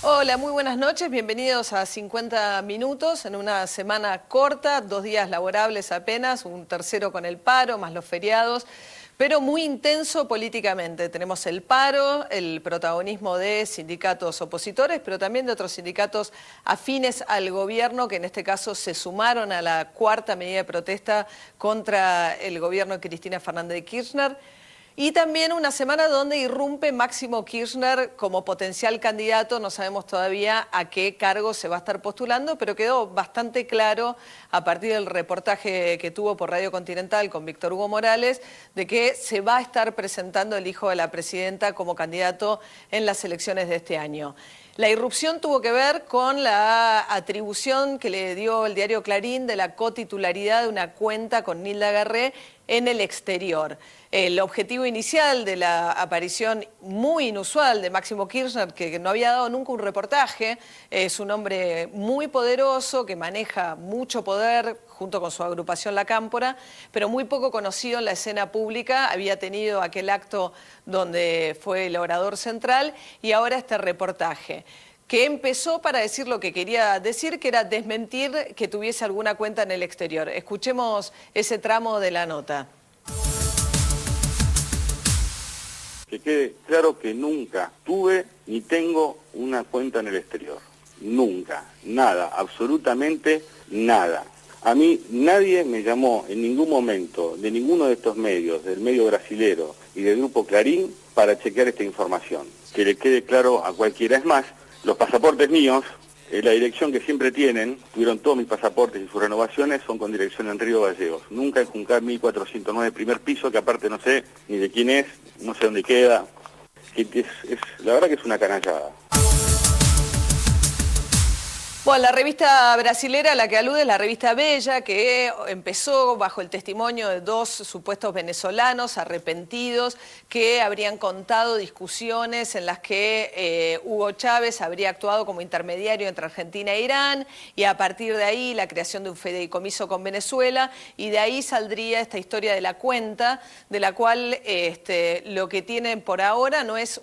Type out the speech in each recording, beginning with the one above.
Hola, muy buenas noches, bienvenidos a 50 minutos en una semana corta, 2 días laborables apenas, un tercero con el paro, más los feriados, pero muy intenso políticamente. Tenemos el paro, el protagonismo de sindicatos opositores, pero también de otros sindicatos afines al gobierno, que en este caso se sumaron a la cuarta medida de protesta contra el gobierno de Cristina Fernández de Kirchner. Y también una semana donde irrumpe Máximo Kirchner como potencial candidato. No sabemos todavía a qué cargo se va a estar postulando, pero quedó bastante claro a partir del reportaje que tuvo por Radio Continental con Víctor Hugo Morales de que se va a estar presentando el hijo de la presidenta como candidato en las elecciones de este año. La irrupción tuvo que ver con la atribución que le dio el diario Clarín de la cotitularidad de una cuenta con Nilda Garré en el exterior. El objetivo inicial de la aparición muy inusual de Máximo Kirchner, que no había dado nunca un reportaje, es un hombre muy poderoso que maneja mucho poder junto con su agrupación La Cámpora, pero muy poco conocido en la escena pública. Había tenido aquel acto donde fue el orador central y ahora este reportaje, que empezó para decir lo que quería decir, que era desmentir que tuviese alguna cuenta en el exterior. Escuchemos ese tramo de la nota. Que quede claro que nunca tuve ni tengo una cuenta en el exterior. Nunca, nada, absolutamente nada. A mí nadie me llamó en ningún momento de ninguno de estos medios, del medio brasilero y del grupo Clarín, para chequear esta información. Que le quede claro a cualquiera. Es más, los pasaportes míos, la dirección que siempre tuvieron todos mis pasaportes y sus renovaciones, son con dirección en Río Gallegos. Nunca en Juncal 1409, primer piso, que aparte no sé ni de quién es, no sé dónde queda. La verdad que es una canallada. Bueno, la revista brasilera a la que alude es la revista Bella, que empezó bajo el testimonio de 2 supuestos venezolanos arrepentidos que habrían contado discusiones en las que Hugo Chávez habría actuado como intermediario entre Argentina e Irán, y a partir de ahí la creación de un fideicomiso con Venezuela, y de ahí saldría esta historia de la cuenta, de la cual lo que tienen por ahora no es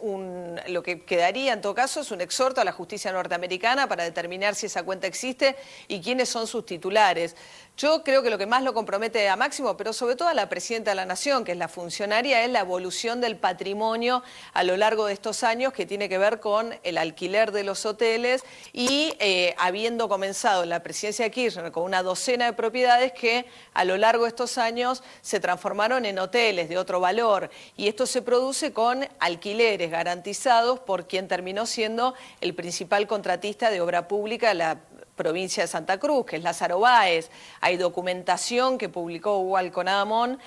lo que quedaría en todo caso es un exhorto a la justicia norteamericana para determinar si esa cuenta existe y quiénes son sus titulares. Yo creo que lo que más lo compromete a Máximo, pero sobre todo a la presidenta de la Nación, que es la funcionaria, es la evolución del patrimonio a lo largo de estos años, que tiene que ver con el alquiler de los hoteles y habiendo comenzado en la presidencia de Kirchner con una docena de propiedades que a lo largo de estos años se transformaron en hoteles de otro valor, y esto se produce con alquileres garantizados por quien terminó siendo el principal contratista de obra pública, la provincia de Santa Cruz, que es Lázaro Báez. Hay documentación que publicó Hugo Alconadamón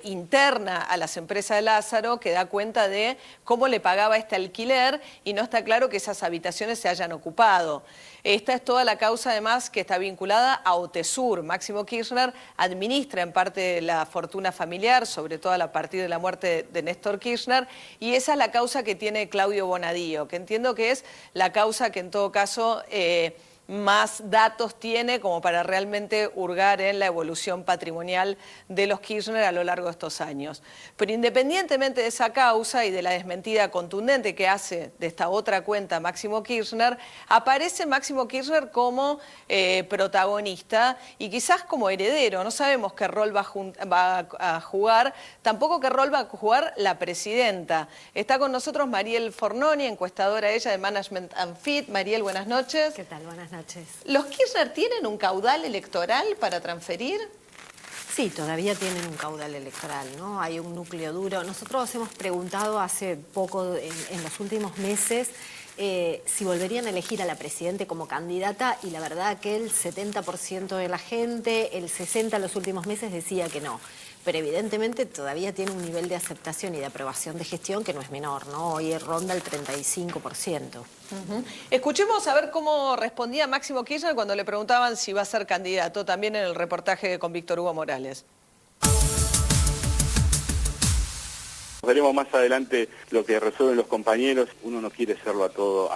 interna a las empresas de Lázaro, que da cuenta de cómo le pagaba este alquiler, y no está claro que esas habitaciones se hayan ocupado. Esta es toda la causa, además, que está vinculada a Otesur. Máximo Kirchner administra en parte la fortuna familiar, sobre todo a partir de la muerte de Néstor Kirchner, y esa es la causa que tiene Claudio Bonadío, que entiendo que es la causa que en todo caso más datos tiene como para realmente hurgar en la evolución patrimonial de los Kirchner a lo largo de estos años. Pero independientemente de esa causa y de la desmentida contundente que hace de esta otra cuenta Máximo Kirchner, aparece Máximo Kirchner como protagonista y quizás como heredero. No sabemos qué rol va a jugar, tampoco qué rol va a jugar la presidenta. Está con nosotros Mariel Fornoni, encuestadora ella de Management and Fit. Mariel, buenas noches. ¿Qué tal? Buenas noches. ¿Los Kirchner tienen un caudal electoral para transferir? Sí, todavía tienen un caudal electoral, ¿no? Hay un núcleo duro. Nosotros hemos preguntado hace poco, en los últimos meses, si volverían a elegir a la presidenta como candidata, y la verdad que el 70% de la gente, el 60% en los últimos meses decía que no. Pero evidentemente todavía tiene un nivel de aceptación y de aprobación de gestión que no es menor, ¿no? Hoy ronda el 35%. Escuchemos a ver cómo respondía Máximo Kirchner cuando le preguntaban si va a ser candidato, también en el reportaje con Víctor Hugo Morales. Veremos más adelante lo que resuelven los compañeros. Uno no quiere hacerlo a todo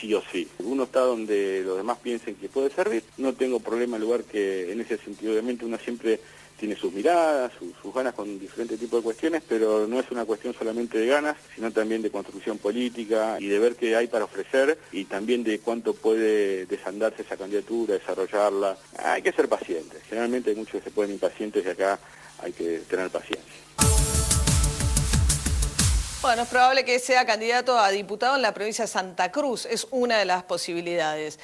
sí o sí. Uno está donde los demás piensen que puede servir. No tengo problema en lugar que en ese sentido, obviamente uno siempre tiene sus miradas, sus ganas con diferentes tipos de cuestiones, pero no es una cuestión solamente de ganas, sino también de construcción política y de ver qué hay para ofrecer y también de cuánto puede desandarse esa candidatura, desarrollarla. Hay que ser pacientes. Generalmente hay muchos que se ponen impacientes y acá hay que tener paciencia. Bueno, es probable que sea candidato a diputado en la provincia de Santa Cruz, es una de las posibilidades.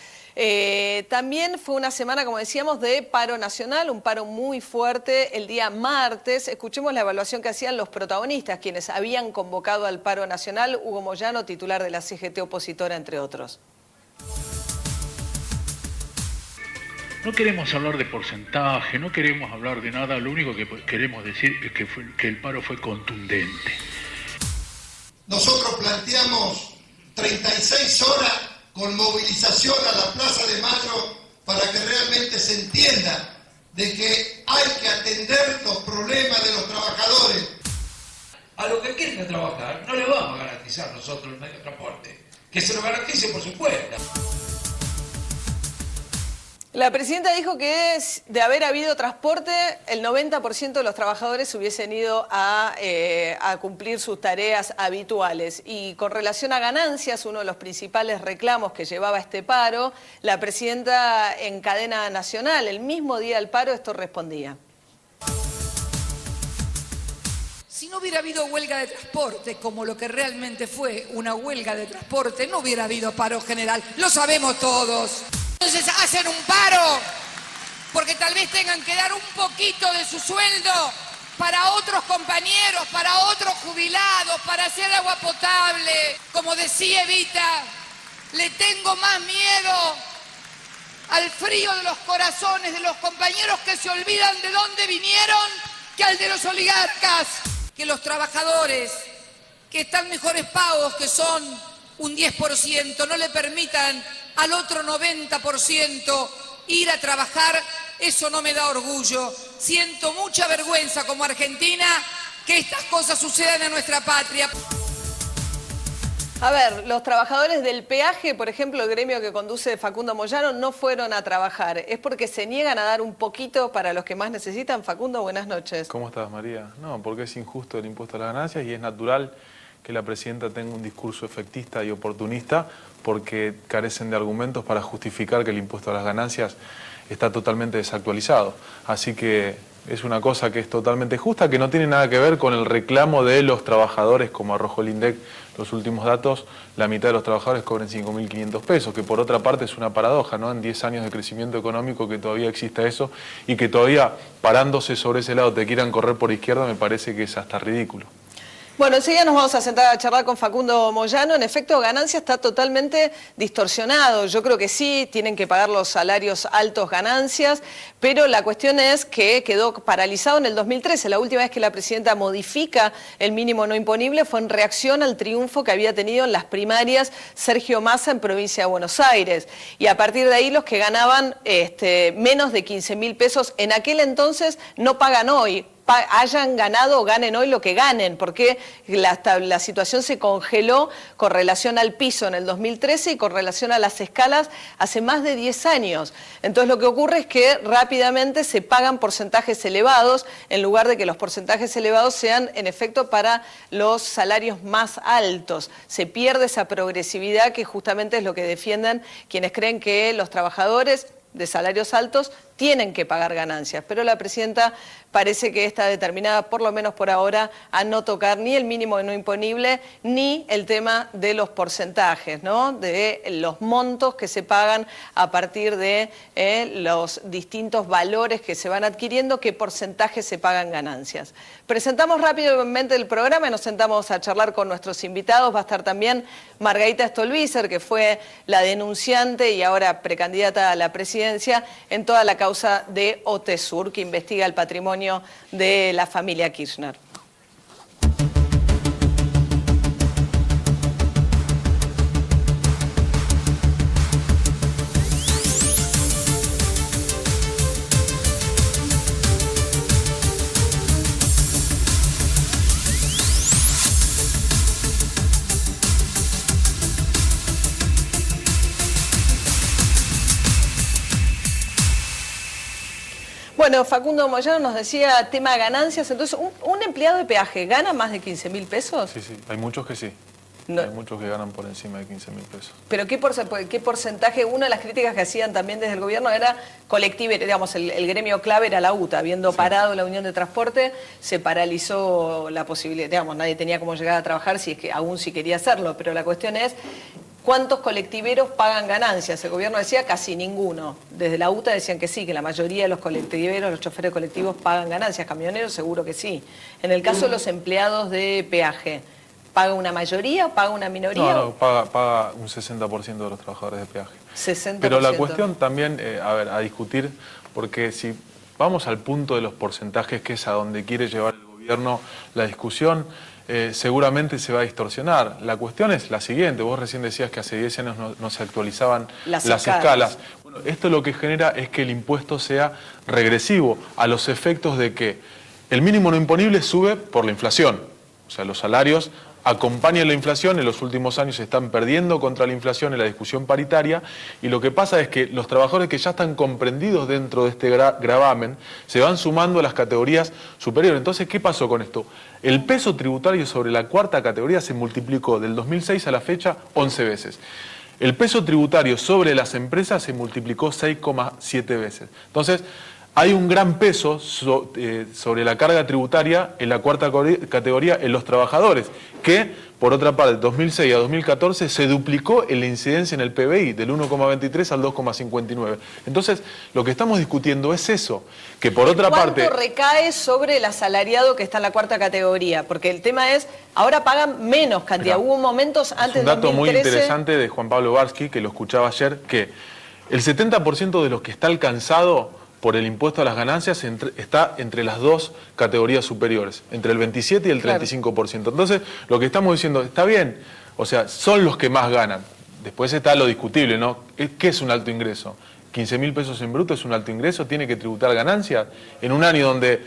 También fue una semana, como decíamos, de paro nacional, un paro muy fuerte el día martes. Escuchemos la evaluación que hacían los protagonistas, quienes habían convocado al paro nacional. Hugo Moyano, titular de la CGT opositora, entre otros. No queremos hablar de porcentaje, no queremos hablar de nada, lo único que queremos decir es que el paro fue contundente. Nosotros planteamos 36 horas con movilización a la Plaza de Mayo para que realmente se entienda de que hay que atender los problemas de los trabajadores. A los que quieren trabajar no le vamos a garantizar nosotros el medio de transporte, que se lo garantice por su cuenta. La presidenta dijo que de haber habido transporte, el 90% de los trabajadores hubiesen ido a cumplir sus tareas habituales. Y con relación a ganancias, uno de los principales reclamos que llevaba este paro, la presidenta en cadena nacional, el mismo día del paro, esto respondía. Si no hubiera habido huelga de transporte, como lo que realmente fue una huelga de transporte, no hubiera habido paro general. Lo sabemos todos. Entonces hacen un paro porque tal vez tengan que dar un poquito de su sueldo para otros compañeros, para otros jubilados, para hacer agua potable. Como decía Evita, le tengo más miedo al frío de los corazones de los compañeros que se olvidan de dónde vinieron que al de los oligarcas. Que los trabajadores que están mejores pagos, que son un 10%, no le permitan al otro 90% ir a trabajar, eso no me da orgullo. Siento mucha vergüenza como argentina que estas cosas sucedan en nuestra patria. A ver, los trabajadores del peaje, por ejemplo, el gremio que conduce Facundo Moyano, no fueron a trabajar. ¿Es porque se niegan a dar un poquito para los que más necesitan? Facundo, buenas noches. ¿Cómo estás, María? No, porque es injusto el impuesto a las ganancias y es natural que la presidenta tenga un discurso efectista y oportunista porque carecen de argumentos para justificar que el impuesto a las ganancias está totalmente desactualizado. Así que es una cosa que es totalmente justa, que no tiene nada que ver con el reclamo de los trabajadores, como arrojó el INDEC los últimos datos, la mitad de los trabajadores cobran 5.500 pesos, que por otra parte es una paradoja, ¿no? En 10 años de crecimiento económico que todavía exista eso y que todavía parándose sobre ese lado te quieran correr por izquierda, me parece que es hasta ridículo. Bueno, enseguida nos vamos a sentar a charlar con Facundo Moyano. En efecto, ganancia está totalmente distorsionado. Yo creo que sí, tienen que pagar los salarios altos ganancias, pero la cuestión es que quedó paralizado en el 2013. La última vez que la presidenta modifica el mínimo no imponible fue en reacción al triunfo que había tenido en las primarias Sergio Massa en provincia de Buenos Aires. Y a partir de ahí los que ganaban menos de 15.000 pesos en aquel entonces no pagan hoy. Hayan ganado o ganen hoy lo que ganen, porque la situación se congeló con relación al piso en el 2013 y con relación a las escalas hace más de 10 años. Entonces lo que ocurre es que rápidamente se pagan porcentajes elevados en lugar de que los porcentajes elevados sean en efecto para los salarios más altos. Se pierde esa progresividad que justamente es lo que defienden quienes creen que los trabajadores de salarios altos tienen que pagar ganancias, pero la presidenta parece que está determinada, por lo menos por ahora, a no tocar ni el mínimo no imponible ni el tema de los porcentajes, ¿no? De los montos que se pagan a partir de los distintos valores que se van adquiriendo, qué porcentajes se pagan ganancias. Presentamos rápidamente el programa y nos sentamos a charlar con nuestros invitados. Va a estar también Margarita Stolbizer, que fue la denunciante y ahora precandidata a la presidencia en toda la causa de OTESUR, que investiga el patrimonio de la familia Kirchner. Bueno, Facundo Moyano nos decía tema ganancias. Entonces, ¿un empleado de peaje gana más de 15.000 pesos? Sí, hay muchos que sí. No. Hay muchos que ganan por encima de 15.000 pesos. Pero ¿qué porcentaje? Una de las críticas que hacían también desde el gobierno era colectivo, digamos, el gremio clave era la UTA. Habiendo parado la Unión de Transporte, se paralizó la posibilidad, digamos, nadie tenía cómo llegar a trabajar si es que aún sí quería hacerlo. Pero la cuestión es, ¿cuántos colectiveros pagan ganancias? El gobierno decía casi ninguno. Desde la UTA decían que sí, que la mayoría de los colectiveros, los choferes colectivos pagan ganancias. Camioneros seguro que sí. En el caso de los empleados de peaje, ¿paga una mayoría o paga una minoría? No, paga un 60% de los trabajadores de peaje. 60%. Pero la cuestión también, a discutir, porque si vamos al punto de los porcentajes, que es a donde quiere llevar el gobierno la discusión, seguramente se va a distorsionar. La cuestión es la siguiente, vos recién decías que hace 10 años no se actualizaban las escalas. Bueno, esto lo que genera es que el impuesto sea regresivo, a los efectos de que el mínimo no imponible sube por la inflación. O sea, los salarios acompañan la inflación, en los últimos años se están perdiendo contra la inflación en la discusión paritaria, y lo que pasa es que los trabajadores que ya están comprendidos dentro de este gravamen se van sumando a las categorías superiores. Entonces, ¿qué pasó con esto? El peso tributario sobre la cuarta categoría se multiplicó del 2006 a la fecha 11 veces. El peso tributario sobre las empresas se multiplicó 6,7 veces. Entonces, hay un gran peso sobre la carga tributaria en la cuarta categoría en los trabajadores, que, por otra parte, de 2006 a 2014 se duplicó en la incidencia en el PBI, del 1,23 al 2,59. Entonces, lo que estamos discutiendo es eso, que por otra parte... ¿Cuánto recae sobre el asalariado que está en la cuarta categoría? Porque el tema es, ahora pagan menos cantidad. Hubo momentos antes de 2013... Un dato muy interesante de Juan Pablo Barsky, que lo escuchaba ayer, que el 70% de los que está alcanzado por el impuesto a las ganancias está entre las dos categorías superiores, entre el 27 y el 35%. Entonces, lo que estamos diciendo, está bien, o sea, son los que más ganan. Después está lo discutible, ¿no? ¿Qué es un alto ingreso? 15.000 pesos en bruto es un alto ingreso, tiene que tributar ganancias. En un año donde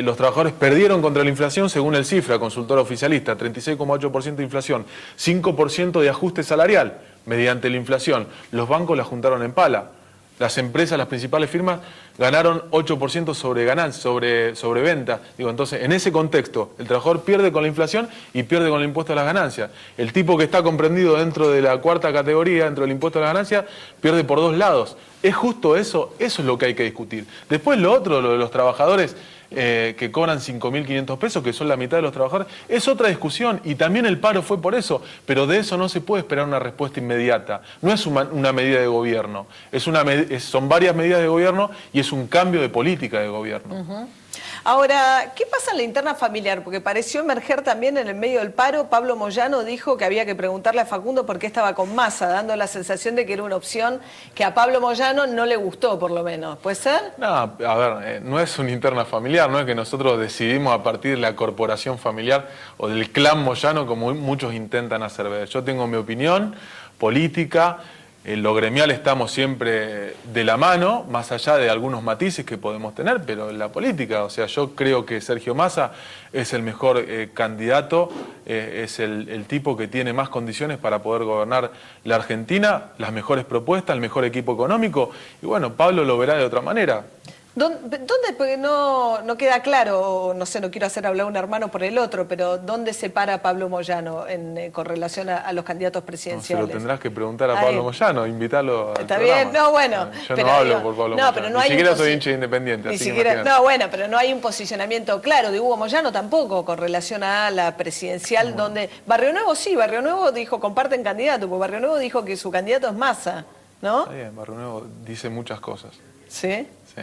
los trabajadores perdieron contra la inflación, según el CIFRA, consultora oficialista, 36,8% de inflación, 5% de ajuste salarial mediante la inflación. Los bancos la juntaron en pala. Las empresas, las principales firmas, ganaron 8% sobre venta. Digo, entonces, en ese contexto, el trabajador pierde con la inflación y pierde con el impuesto a las ganancias. El tipo que está comprendido dentro de la cuarta categoría, dentro del impuesto a las ganancias, pierde por dos lados. ¿Es justo eso? Eso es lo que hay que discutir. Después lo otro, lo de los trabajadores que cobran 5.500 pesos, que son la mitad de los trabajadores, es otra discusión, y también el paro fue por eso, pero de eso no se puede esperar una respuesta inmediata. No es una medida de gobierno, son varias medidas de gobierno y es un cambio de política de gobierno. Ahora, ¿qué pasa en la interna familiar? Porque pareció emerger también en el medio del paro. Pablo Moyano dijo que había que preguntarle a Facundo por qué estaba con Massa, dando la sensación de que era una opción que a Pablo Moyano no le gustó, por lo menos. ¿Puede ser? No, a ver, no es una interna familiar, no es que nosotros decidimos a partir de la corporación familiar o del clan Moyano, como muchos intentan hacer ver. Yo tengo mi opinión política. En lo gremial estamos siempre de la mano, más allá de algunos matices que podemos tener, pero en la política, o sea, yo creo que Sergio Massa es el mejor candidato, es el tipo que tiene más condiciones para poder gobernar la Argentina, las mejores propuestas, el mejor equipo económico, y bueno, Pablo lo verá de otra manera. ¿Dónde? Porque no queda claro, no sé, no quiero hacer hablar un hermano por el otro, pero ¿dónde se para Pablo Moyano con relación a los candidatos presidenciales? No, se lo tendrás que preguntar a Pablo Moyano, invitarlo al Está programa. bien, no, bueno. Yo no hablo por Pablo Moyano, pero no ni siquiera soy hincha independiente. Ni así siquiera, que no, bueno, pero no hay un posicionamiento claro de Hugo Moyano tampoco con relación a la presidencial, donde Barrio Nuevo sí, Barrio Nuevo dijo comparten candidato, porque Barrio Nuevo dijo que su candidato es Massa, ¿no? Está bien, Barrio Nuevo dice muchas cosas. ¿Sí? Sí.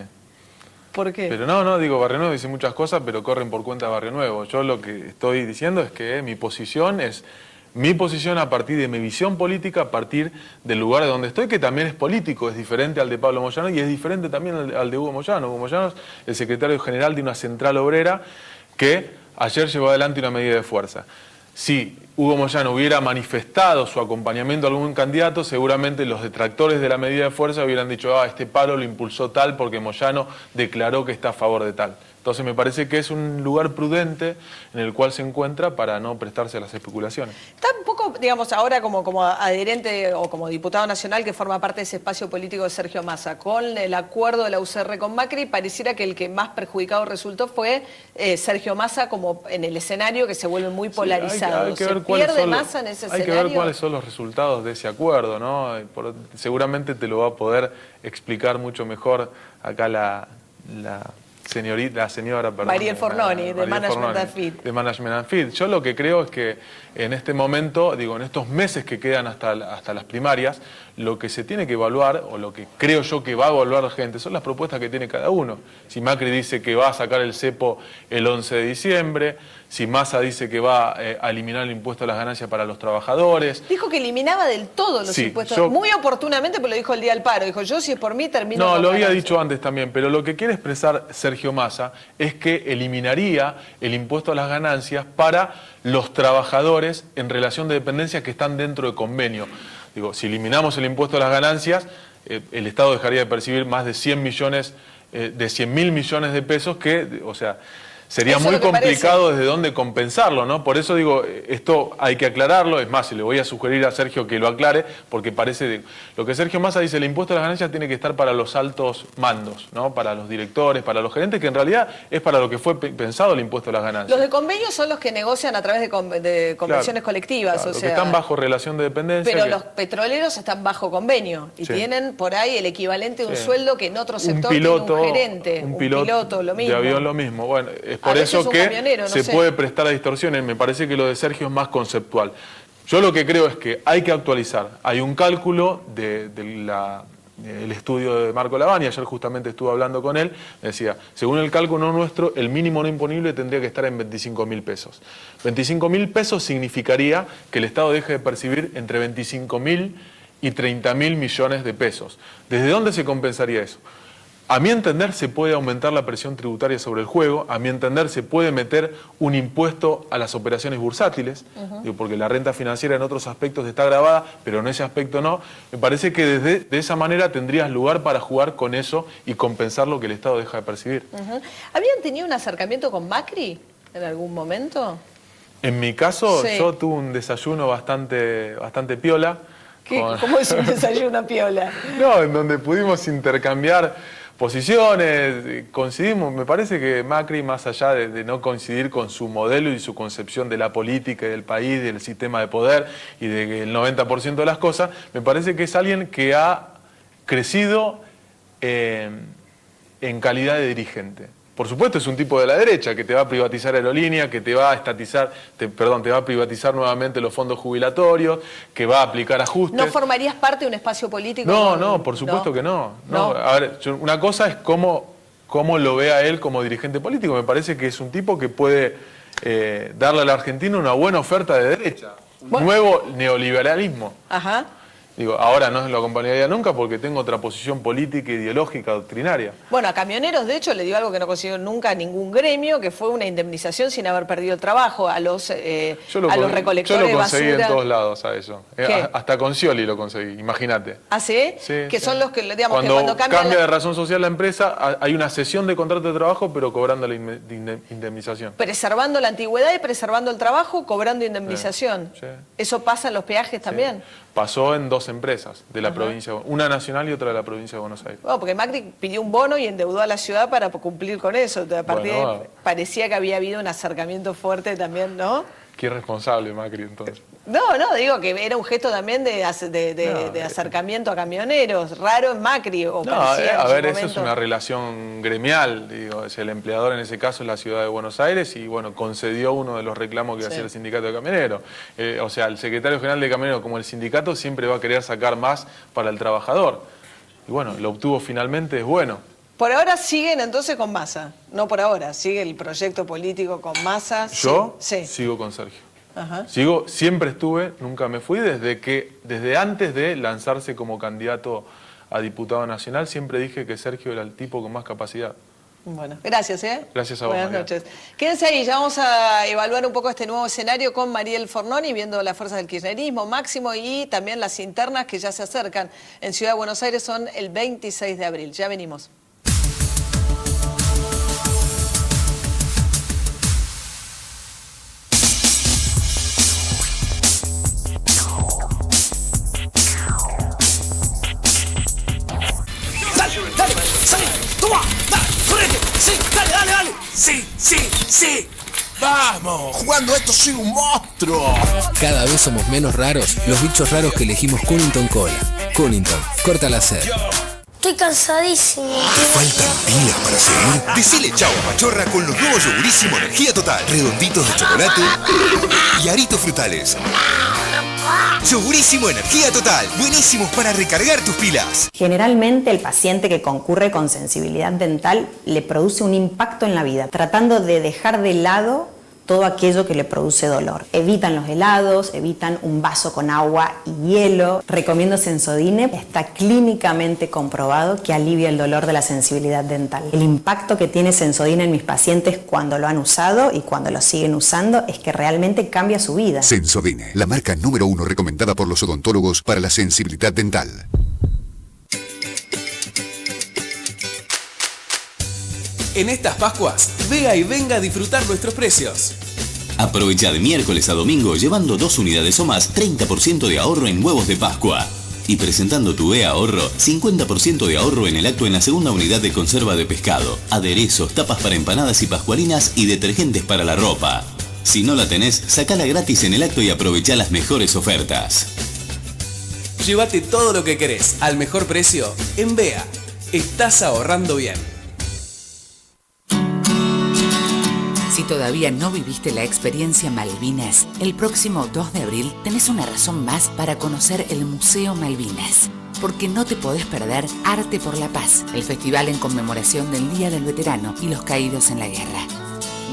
¿Por qué? Pero no, digo, Barrio Nuevo dice muchas cosas, pero corren por cuenta de Barrio Nuevo. Yo lo que estoy diciendo es que mi posición es mi posición a partir de mi visión política, a partir del lugar de donde estoy, que también es político, es diferente al de Pablo Moyano y es diferente también al de Hugo Moyano. Hugo Moyano es el secretario general de una central obrera que ayer llevó adelante una medida de fuerza. Si Hugo Moyano hubiera manifestado su acompañamiento a algún candidato, seguramente los detractores de la medida de fuerza hubieran dicho, este paro lo impulsó tal porque Moyano declaró que está a favor de tal. Entonces me parece que es un lugar prudente en el cual se encuentra para no prestarse a las especulaciones. Tampoco, digamos, ahora como adherente o como diputado nacional que forma parte de ese espacio político de Sergio Massa, con el acuerdo de la UCR con Macri, pareciera que el que más perjudicado resultó fue Sergio Massa como en el escenario que se vuelve muy polarizado. Hay que ver Massa en ese escenario? Hay que ver cuáles son los resultados de ese acuerdo, ¿no? Seguramente te lo va a poder explicar mucho mejor acá la señora, perdón, Mariel Fornoni, de Management and Feed. De Management and Feed. Yo lo que creo es que en este momento, digo, en estos meses que quedan hasta las primarias, lo que se tiene que evaluar, o lo que creo yo que va a evaluar la gente, son las propuestas que tiene cada uno. Si Macri dice que va a sacar el cepo el 11 de diciembre, si Massa dice que va a eliminar el impuesto a las ganancias para los trabajadores. Dijo que eliminaba del todo los impuestos. Muy oportunamente, pero lo dijo el día del paro. Dijo, yo si es por mí termino. No, lo había dicho antes también, pero lo que quiere expresar Sergio Massa es que eliminaría el impuesto a las ganancias para los trabajadores en relación de dependencia que están dentro de convenio. Digo, si eliminamos el impuesto a las ganancias, el Estado dejaría de percibir más de 100 mil millones de pesos que, o sea, sería muy complicado desde dónde compensarlo, ¿no? Por eso digo, esto hay que aclararlo. Es más, le voy a sugerir a Sergio que lo aclare, porque parece lo que Sergio Massa dice, el impuesto a las ganancias tiene que estar para los altos mandos, ¿no? Para los directores, para los gerentes, que en realidad es para lo que fue pensado el impuesto a las ganancias. Los de convenio son los que negocian a través de convenciones colectivas, claro, o sea, los que están bajo relación de dependencia. Pero los petroleros están bajo convenio y tienen por ahí el equivalente de un sueldo que en otro sector tiene un gerente, un piloto, lo mismo. De avión lo mismo. Bueno, es por eso que se puede prestar a distorsiones. Me parece que lo de Sergio es más conceptual. Yo lo que creo es que hay que actualizar. Hay un cálculo del estudio de Marco Lavani, ayer justamente estuve hablando con él, decía, según el cálculo nuestro, el mínimo no imponible tendría que estar en 25.000 pesos. 25.000 pesos significaría que el Estado deje de percibir entre 25.000 y 30.000 millones de pesos. ¿Desde dónde se compensaría eso? A mi entender se puede aumentar la presión tributaria sobre el juego, a mi entender se puede meter un impuesto a las operaciones bursátiles, digo, porque la renta financiera en otros aspectos está grabada, pero en ese aspecto no. Me parece que de esa manera tendrías lugar para jugar con eso y compensar lo que el Estado deja de percibir. ¿Habían tenido un acercamiento con Macri en algún momento? En mi caso, yo tuve un desayuno bastante piola. ¿Cómo es un desayuno piola? No, en donde pudimos intercambiar posiciones, coincidimos. Me parece que Macri, más allá de no coincidir con su modelo y su concepción de la política y del país, del sistema de poder y del 90% de las cosas, me parece que es alguien que ha crecido en calidad de dirigente. Por supuesto es un tipo de la derecha que te va a privatizar Aerolínea, que te va a te va a privatizar nuevamente los fondos jubilatorios, que va a aplicar ajustes. ¿No formarías parte de un espacio político? No, por supuesto que no. A ver, una cosa es cómo lo ve a él como dirigente político. Me parece que es un tipo que puede darle a la Argentina una buena oferta de derecha, un nuevo neoliberalismo. Ajá. Digo, ahora no lo acompañaría nunca porque tengo otra posición política, ideológica, doctrinaria. Bueno, a camioneros, de hecho, le dio algo que no consiguió nunca ningún gremio, que fue una indemnización sin haber perdido el trabajo a los recolectores de basura. Yo lo conseguí en todos lados a eso. Hasta con Scioli lo conseguí, imagínate. ¿Ah, sí? Que son los que, digamos, cuando cambia de razón social la empresa, hay una cesión de contrato de trabajo, pero cobrando la indemnización. Preservando la antigüedad y preservando el trabajo, cobrando indemnización. ¿Eso pasa en los peajes también? Pasó en dos empresas de la provincia, una nacional y otra de la provincia de Buenos Aires. Bueno, porque Macri pidió un bono y endeudó a la ciudad para cumplir con eso. A partir de ahí parecía que había habido un acercamiento fuerte también, ¿no? Qué irresponsable Macri entonces. No, digo que era un gesto también de acercamiento a camioneros, raro en Macri. A ver, eso es una relación gremial, digo, es el empleador en ese caso es la ciudad de Buenos Aires y bueno, concedió uno de los reclamos que hacía el sindicato de camioneros. O sea, el secretario general de camioneros como el sindicato siempre va a querer sacar más para el trabajador. Y bueno, lo obtuvo finalmente, es bueno. Por ahora siguen entonces con Massa, no por ahora, sigue el proyecto político con Massa. Yo sigo con Sergio. Siempre estuve, nunca me fui, desde antes de lanzarse como candidato a diputado nacional, siempre dije que Sergio era el tipo con más capacidad. Bueno, gracias. Gracias a vos, Buenas noches. Quédense ahí, ya vamos a evaluar un poco este nuevo escenario con Mariel Fornoni, viendo las fuerzas del kirchnerismo, Máximo y también las internas que ya se acercan en Ciudad de Buenos Aires, son el 26 de abril. Ya venimos. ¡Sí! ¡Sí! ¡Vamos! Jugando a esto soy un monstruo. Cada vez somos menos raros los bichos raros que elegimos Cunnington Cola. Cunnington, corta la sed. Estoy cansadísimo. ¿Te faltan pilas para seguir? Decile chau a Pachorra con los nuevos Yogurísimo Energía Total. Redonditos de chocolate y aritos frutales. Yogurísimo Energía Total. Buenísimos para recargar tus pilas. Generalmente el paciente que concurre con sensibilidad dental le produce un impacto en la vida, tratando de dejar de lado todo aquello que le produce dolor. Evitan los helados, evitan un vaso con agua y hielo. Recomiendo Sensodine. Está clínicamente comprobado que alivia el dolor de la sensibilidad dental. El impacto que tiene Sensodine en mis pacientes cuando lo han usado y cuando lo siguen usando es que realmente cambia su vida. Sensodine, la marca número 1 recomendada por los odontólogos para la sensibilidad dental. En estas Pascuas, vea y venga a disfrutar nuestros precios. Aprovecha de miércoles a domingo llevando 2 unidades o más, 30% de ahorro en huevos de Pascua. Y presentando tu e-ahorro, 50% de ahorro en el acto en la segunda unidad de conserva de pescado, aderezos, tapas para empanadas y pascualinas y detergentes para la ropa. Si no la tenés, sacala gratis en el acto y aprovecha las mejores ofertas. Llévate todo lo que querés al mejor precio en Bea. Estás ahorrando bien. Si todavía no viviste la experiencia Malvinas, el próximo 2 de abril tenés una razón más para conocer el Museo Malvinas. Porque no te podés perder Arte por la Paz, el festival en conmemoración del Día del Veterano y los caídos en la guerra.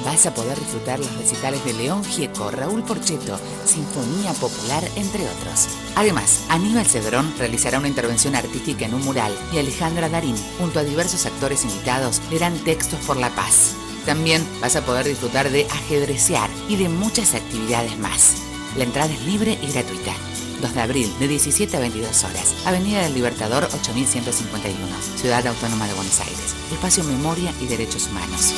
Vas a poder disfrutar los recitales de León Gieco, Raúl Porchetto, Sinfonía Popular, entre otros. Además, Aníbal Cedrón realizará una intervención artística en un mural y Alejandra Darín, junto a diversos actores invitados, leerán textos por la paz. También vas a poder disfrutar de ajedrecear y de muchas actividades más. La entrada es libre y gratuita. 2 de abril, de 17 a 22 horas. Avenida del Libertador, 8151, Ciudad Autónoma de Buenos Aires. Espacio Memoria y Derechos Humanos.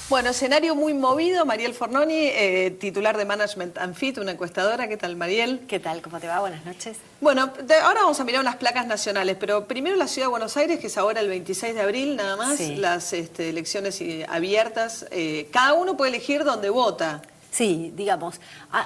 Bueno, escenario muy movido. Mariel Fornoni, titular de Management and Fit, una encuestadora. ¿Qué tal, Mariel? ¿Qué tal? ¿Cómo te va? Buenas noches. Bueno, ahora vamos a mirar unas placas nacionales, pero primero la Ciudad de Buenos Aires, que es ahora el 26 de abril, nada más, Sí. las elecciones abiertas. Cada uno puede elegir dónde vota. Sí, digamos,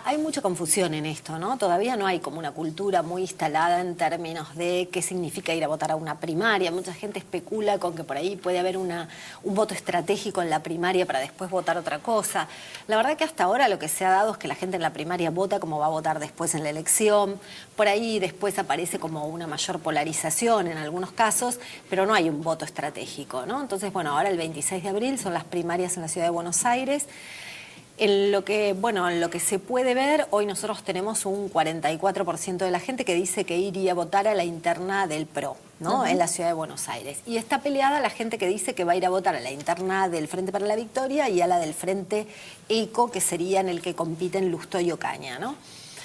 hay mucha confusión en esto, ¿no? Todavía no hay como una cultura muy instalada en términos de qué significa ir a votar a una primaria. Mucha gente especula con que por ahí puede haber un voto estratégico en la primaria para después votar otra cosa. La verdad que hasta ahora lo que se ha dado es que la gente en la primaria vota como va a votar después en la elección. Por ahí después aparece como una mayor polarización en algunos casos, pero no hay un voto estratégico, ¿no? Entonces, bueno, ahora el 26 de abril son las primarias en la Ciudad de Buenos Aires. En lo que se puede ver, hoy nosotros tenemos un 44% de la gente que dice que iría a votar a la interna del PRO, ¿no? En la Ciudad de Buenos Aires. Y está peleada la gente que dice que va a ir a votar a la interna del Frente para la Victoria y a la del Frente ECO, que sería en el que compiten Lustó y Ocaña, ¿no?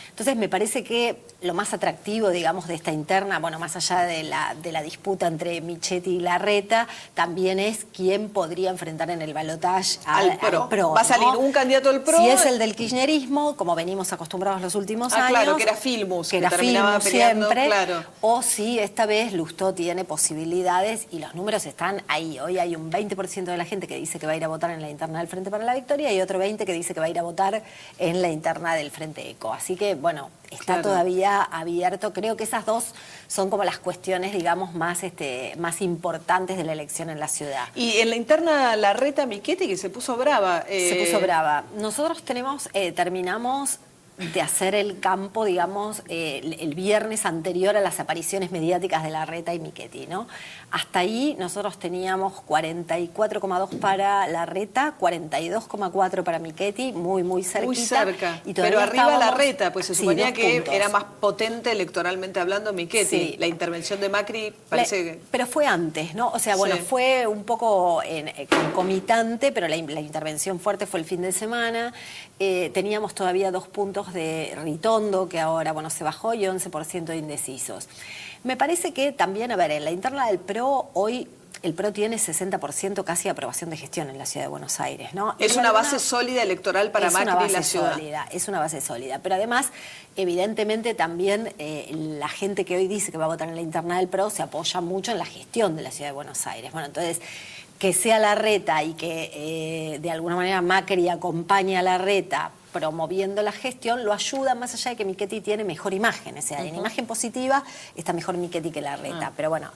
Entonces me parece que lo más atractivo, digamos, de esta interna, bueno, más allá de la disputa entre Michetti y Larreta, también es quién podría enfrentar en el balotaje al PRO. Va a salir un candidato del PRO. Si es el del kirchnerismo, como venimos acostumbrados los últimos años. Claro, que era Filmus, que era terminaba Filmus peleando, siempre. claro. O si esta vez Lustó tiene posibilidades y los números están ahí. Hoy hay un 20% de la gente que dice que va a ir a votar en la interna del Frente para la Victoria y otro 20% que dice que va a ir a votar en la interna del Frente ECO. Así que, bueno, está todavía abierto. Creo que esas dos son como las cuestiones, digamos, más importantes de la elección en la ciudad. Y en la interna Larreta Michetti, que se puso brava. Se puso brava. Nosotros terminamos de hacer el campo, digamos, el viernes anterior a las apariciones mediáticas de Larreta y Michetti, ¿no? Hasta ahí nosotros teníamos 44,2 para Larreta, 42,4 para Michetti, muy, muy cerquita. Muy cerca, y pero arriba Larreta, pues se suponía que puntos. era más potente electoralmente hablando Michetti. Sí. La intervención de Macri parece que... Pero fue antes, ¿no? O sea, bueno, Sí. fue un poco concomitante, pero la intervención fuerte fue el fin de semana. Teníamos todavía 2 puntos puntos de Ritondo, que ahora, bueno, se bajó, y 11% de indecisos. Me parece que también, a ver, en la interna del PRO, hoy el PRO tiene 60% casi de aprobación de gestión en la Ciudad de Buenos Aires, ¿no? Es una base sólida electoral para Macri y la ciudad. Es una base sólida, pero además, evidentemente también la gente que hoy dice que va a votar en la interna del PRO se apoya mucho en la gestión de la Ciudad de Buenos Aires. Bueno, entonces, que sea Larreta y que de alguna manera Macri acompañe a Larreta promoviendo la gestión, lo ayuda, más allá de que Michetti tiene mejor imagen, o sea, en imagen positiva está mejor Michetti que Larreta, pero bueno,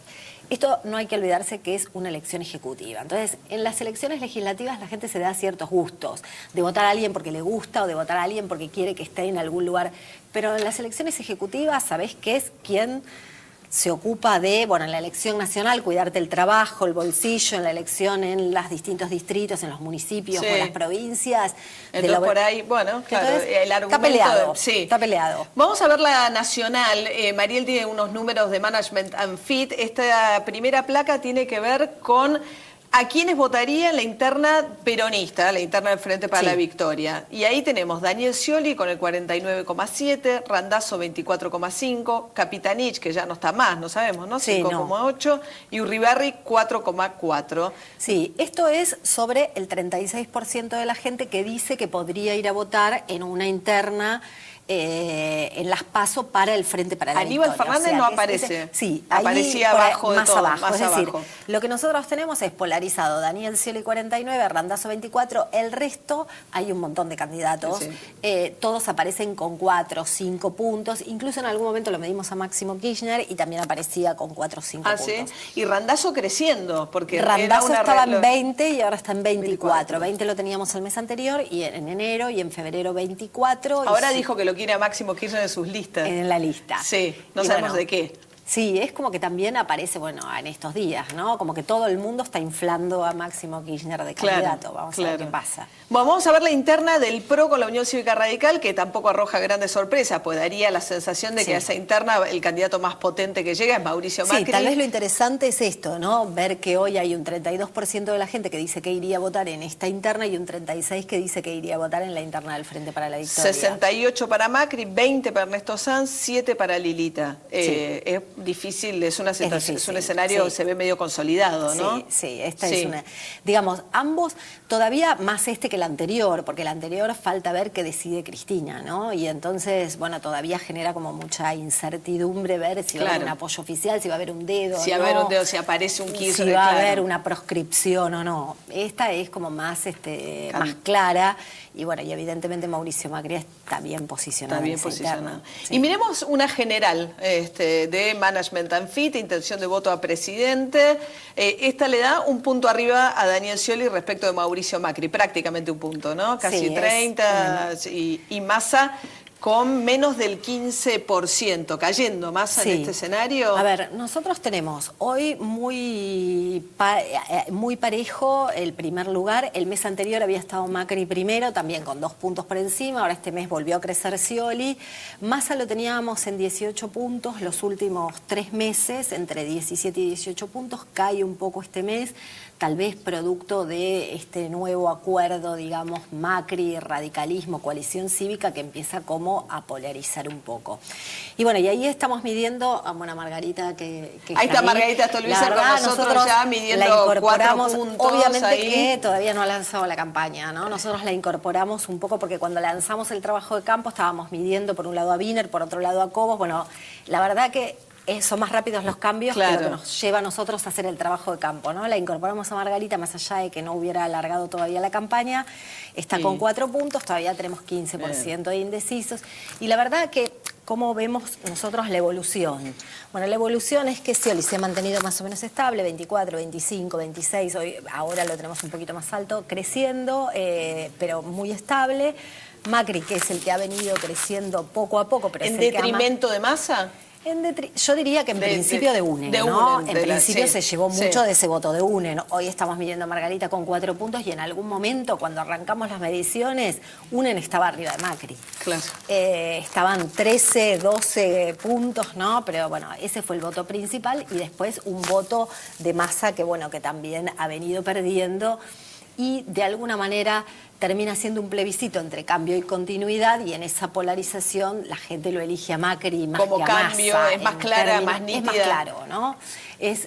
esto no hay que olvidarse que es una elección ejecutiva. Entonces, en las elecciones legislativas la gente se da ciertos gustos, de votar a alguien porque le gusta o de votar a alguien porque quiere que esté en algún lugar, pero en las elecciones ejecutivas, ¿sabés qué es? ¿Quién se ocupa de, bueno, en la elección nacional, cuidarte el trabajo, el bolsillo, en la elección en los distintos distritos, en los municipios o en las provincias? Entonces, por ahí, bueno, claro, entonces, el argumento... Está peleado, sí. Está peleado. Vamos a ver la nacional. Mariel tiene unos números de Management and Fit. Esta primera placa tiene que ver con a quienes votaría en la interna peronista, la interna del Frente para la Victoria. Y ahí tenemos Daniel Scioli con el 49,7, Randazzo 24,5, Capitanich, que ya no está más, no sabemos, ¿no? 5,8, y Urribarri 4,4. Sí, esto es sobre el 36% de la gente que dice que podría ir a votar en una interna en las PASO para el Frente para la Aníbal Victoria. Fernández no aparece. Sí, aparecía abajo de más todo, abajo. más Es decir, abajo. lo que nosotros tenemos es polarizado Daniel Scioli 49, Randazzo 24, el resto hay un montón de candidatos, todos aparecen con 4 o 5 puntos, incluso en algún momento lo medimos a Máximo Kirchner y también aparecía con 4 o 5 puntos. ¿Sí? Y Randazzo creciendo, porque Randazzo estaba en 20 y ahora está en 24. 20 lo teníamos el mes anterior, y en enero, y en febrero 24. Ahora dijo que lo quiere a Máximo Kirchner en sus listas. En la lista. Sí, no sabemos de qué. Sí, es como que también aparece, bueno, en estos días, ¿no? Como que todo el mundo está inflando a Máximo Kirchner de candidato. Vamos a ver qué pasa. Bueno, vamos a ver la interna del PRO con la Unión Cívica Radical, que tampoco arroja grandes sorpresas, pues daría la sensación de que a esa interna el candidato más potente que llega es Mauricio Macri. Sí, tal vez lo interesante es esto, ¿no? Ver que hoy hay un 32% de la gente que dice que iría a votar en esta interna y un 36% que dice que iría a votar en la interna del Frente para la Victoria. 68 para Macri, 20 para Ernesto Sanz, 7 para Lilita. Es difícil, es una situación, es un escenario que se ve medio consolidado, ¿no? Sí, esta es una... Digamos, ambos, todavía más que el anterior, porque el anterior falta ver qué decide Cristina, ¿no? Y entonces, bueno, todavía genera como mucha incertidumbre ver si va a haber un apoyo oficial, si va a haber un dedo, si va a haber un dedo, si aparece un Kirchner, si va a haber una proscripción o no. Esta es como más, más clara. Y bueno, y evidentemente Mauricio Macri está bien posicionado. Está bien posicionado. Sí. Y miremos una general de Management and Fit, intención de voto a presidente. Esta le da un punto arriba a Daniel Scioli respecto de Mauricio Macri, prácticamente un punto, ¿no? Casi 30 y Massa con menos del 15%, cayendo Massa en este escenario. A ver, nosotros tenemos hoy muy parejo el primer lugar. El mes anterior había estado Macri primero, también con 2 puntos por encima. Ahora este mes volvió a crecer Scioli. Massa lo teníamos en 18 puntos los últimos 3 meses, entre 17 y 18 puntos. Cae un poco este mes, tal vez producto de este nuevo acuerdo, digamos, Macri, radicalismo, coalición cívica, que empieza como a polarizar un poco. Y bueno, y ahí estamos midiendo, bueno, Margarita que ahí está Margarita Stolbizer con nosotros ya midiendo la incorporamos, 4 puntos. Obviamente ahí. Que todavía no ha lanzado la campaña, ¿no? Nosotros la incorporamos un poco porque cuando lanzamos el trabajo de campo estábamos midiendo por un lado a Wiener, por otro lado a Cobos. Bueno, la verdad que son más rápidos los cambios que lo que nos lleva a nosotros a hacer el trabajo de campo, ¿no? La incorporamos a Margarita, más allá de que no hubiera alargado todavía la campaña, está con 4 puntos, todavía tenemos 15% de indecisos. Y la verdad que, ¿cómo vemos nosotros la evolución? Bueno, la evolución es que Scioli se ha mantenido más o menos estable, 24, 25, 26, hoy, ahora lo tenemos un poquito más alto, creciendo, pero muy estable. Macri, que es el que ha venido creciendo poco a poco, pero ¿En es el detrimento de Massa? Yo diría que en principio de UNE, ¿no? En principio se llevó mucho de ese voto de UNE. Hoy estamos midiendo a Margarita con 4 puntos y en algún momento, cuando arrancamos las mediciones, UNE estaba arriba de Macri. Claro. Estaban 13, 12 puntos, ¿no? Pero bueno, ese fue el voto principal y después un voto de Massa que, bueno, que también ha venido perdiendo. y de alguna manera termina siendo un plebiscito entre cambio y continuidad, y en esa polarización la gente lo elige a Macri más como que a cambio, Massa, es más clara, más nítida. Es más claro, ¿no?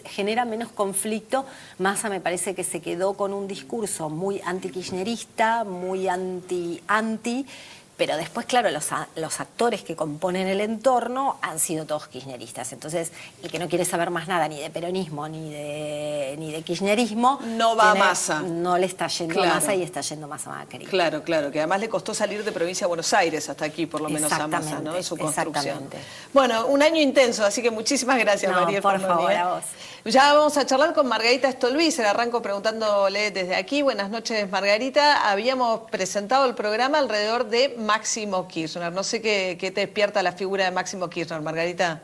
Genera menos conflicto. Massa me parece que se quedó con un discurso muy anti-kirchnerista, muy anti, pero después, claro, los actores que componen el entorno han sido todos kirchneristas. Entonces, el que no quiere saber más nada ni de peronismo ni de kirchnerismo... No va a Massa. No le está yendo a Massa y está yendo más a Macri. Claro, que además le costó salir de provincia de Buenos Aires hasta aquí, por lo menos a Massa, ¿no? En su construcción. Bueno, un año intenso, así que muchísimas gracias, María. Por favor, a vos. Ya vamos a charlar con Margarita Stolbizer. Arranco preguntándole desde aquí. Buenas noches, Margarita. Habíamos presentado el programa alrededor de Máximo Kirchner. No sé qué te despierta la figura de Máximo Kirchner, Margarita.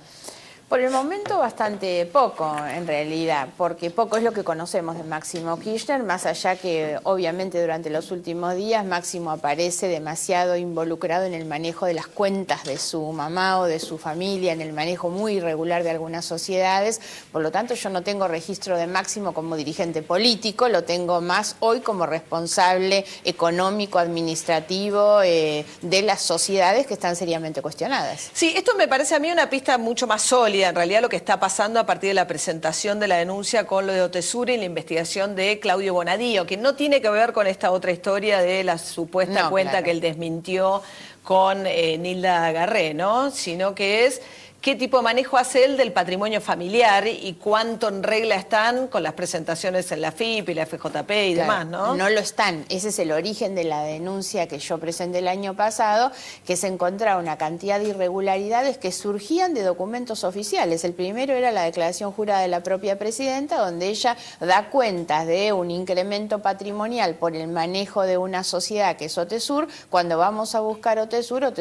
Por el momento bastante poco, en realidad, porque poco es lo que conocemos de Máximo Kirchner, más allá que obviamente durante los últimos días Máximo aparece demasiado involucrado en el manejo de las cuentas de su mamá o de su familia, en el manejo muy irregular de algunas sociedades. Por lo tanto, yo no tengo registro de Máximo como dirigente político, lo tengo más hoy como responsable económico, administrativo de las sociedades que están seriamente cuestionadas. Sí, esto me parece a mí una pista mucho más sólida. En realidad lo que está pasando a partir de la presentación de la denuncia con lo de Otesur y la investigación de Claudio Bonadío, que no tiene que ver con esta otra historia de la supuesta cuenta que él desmintió con Nilda Garré, ¿no? Sino que es qué tipo de manejo hace él del patrimonio familiar y cuánto en regla están con las presentaciones en la FIP y la FJP y demás, ¿no? No lo están. Ese es el origen de la denuncia que yo presenté el año pasado, que se encontraba una cantidad de irregularidades que surgían de documentos oficiales. El primero era la declaración jurada de la propia presidenta, donde ella da cuentas de un incremento patrimonial por el manejo de una sociedad que es Otesur. Cuando vamos a buscar Otesur,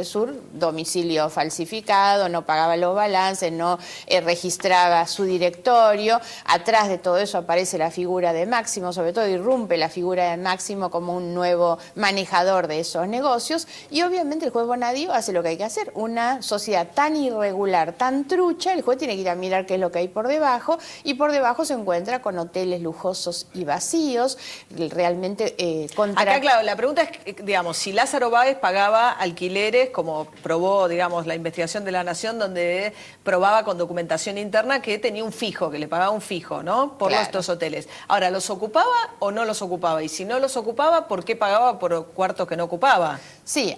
domicilio falsificado, no pagaba los balances, no registraba su directorio. Atrás de todo eso aparece la figura de Máximo, sobre todo irrumpe la figura de Máximo como un nuevo manejador de esos negocios, y obviamente el juez Bonadío hace lo que hay que hacer. Una sociedad tan irregular, tan trucha, el juez tiene que ir a mirar qué es lo que hay por debajo, y por debajo se encuentra con hoteles lujosos y vacíos, realmente Acá, claro, la pregunta es, digamos, si Lázaro Báez pagaba alquileres, como probó, digamos, la investigación de La Nación, donde probaba con documentación interna que tenía un fijo, que le pagaba un fijo, ¿no? Por estos hoteles. Ahora, ¿los ocupaba o no los ocupaba? Y si no los ocupaba, ¿por qué pagaba por cuartos que no ocupaba? Sí,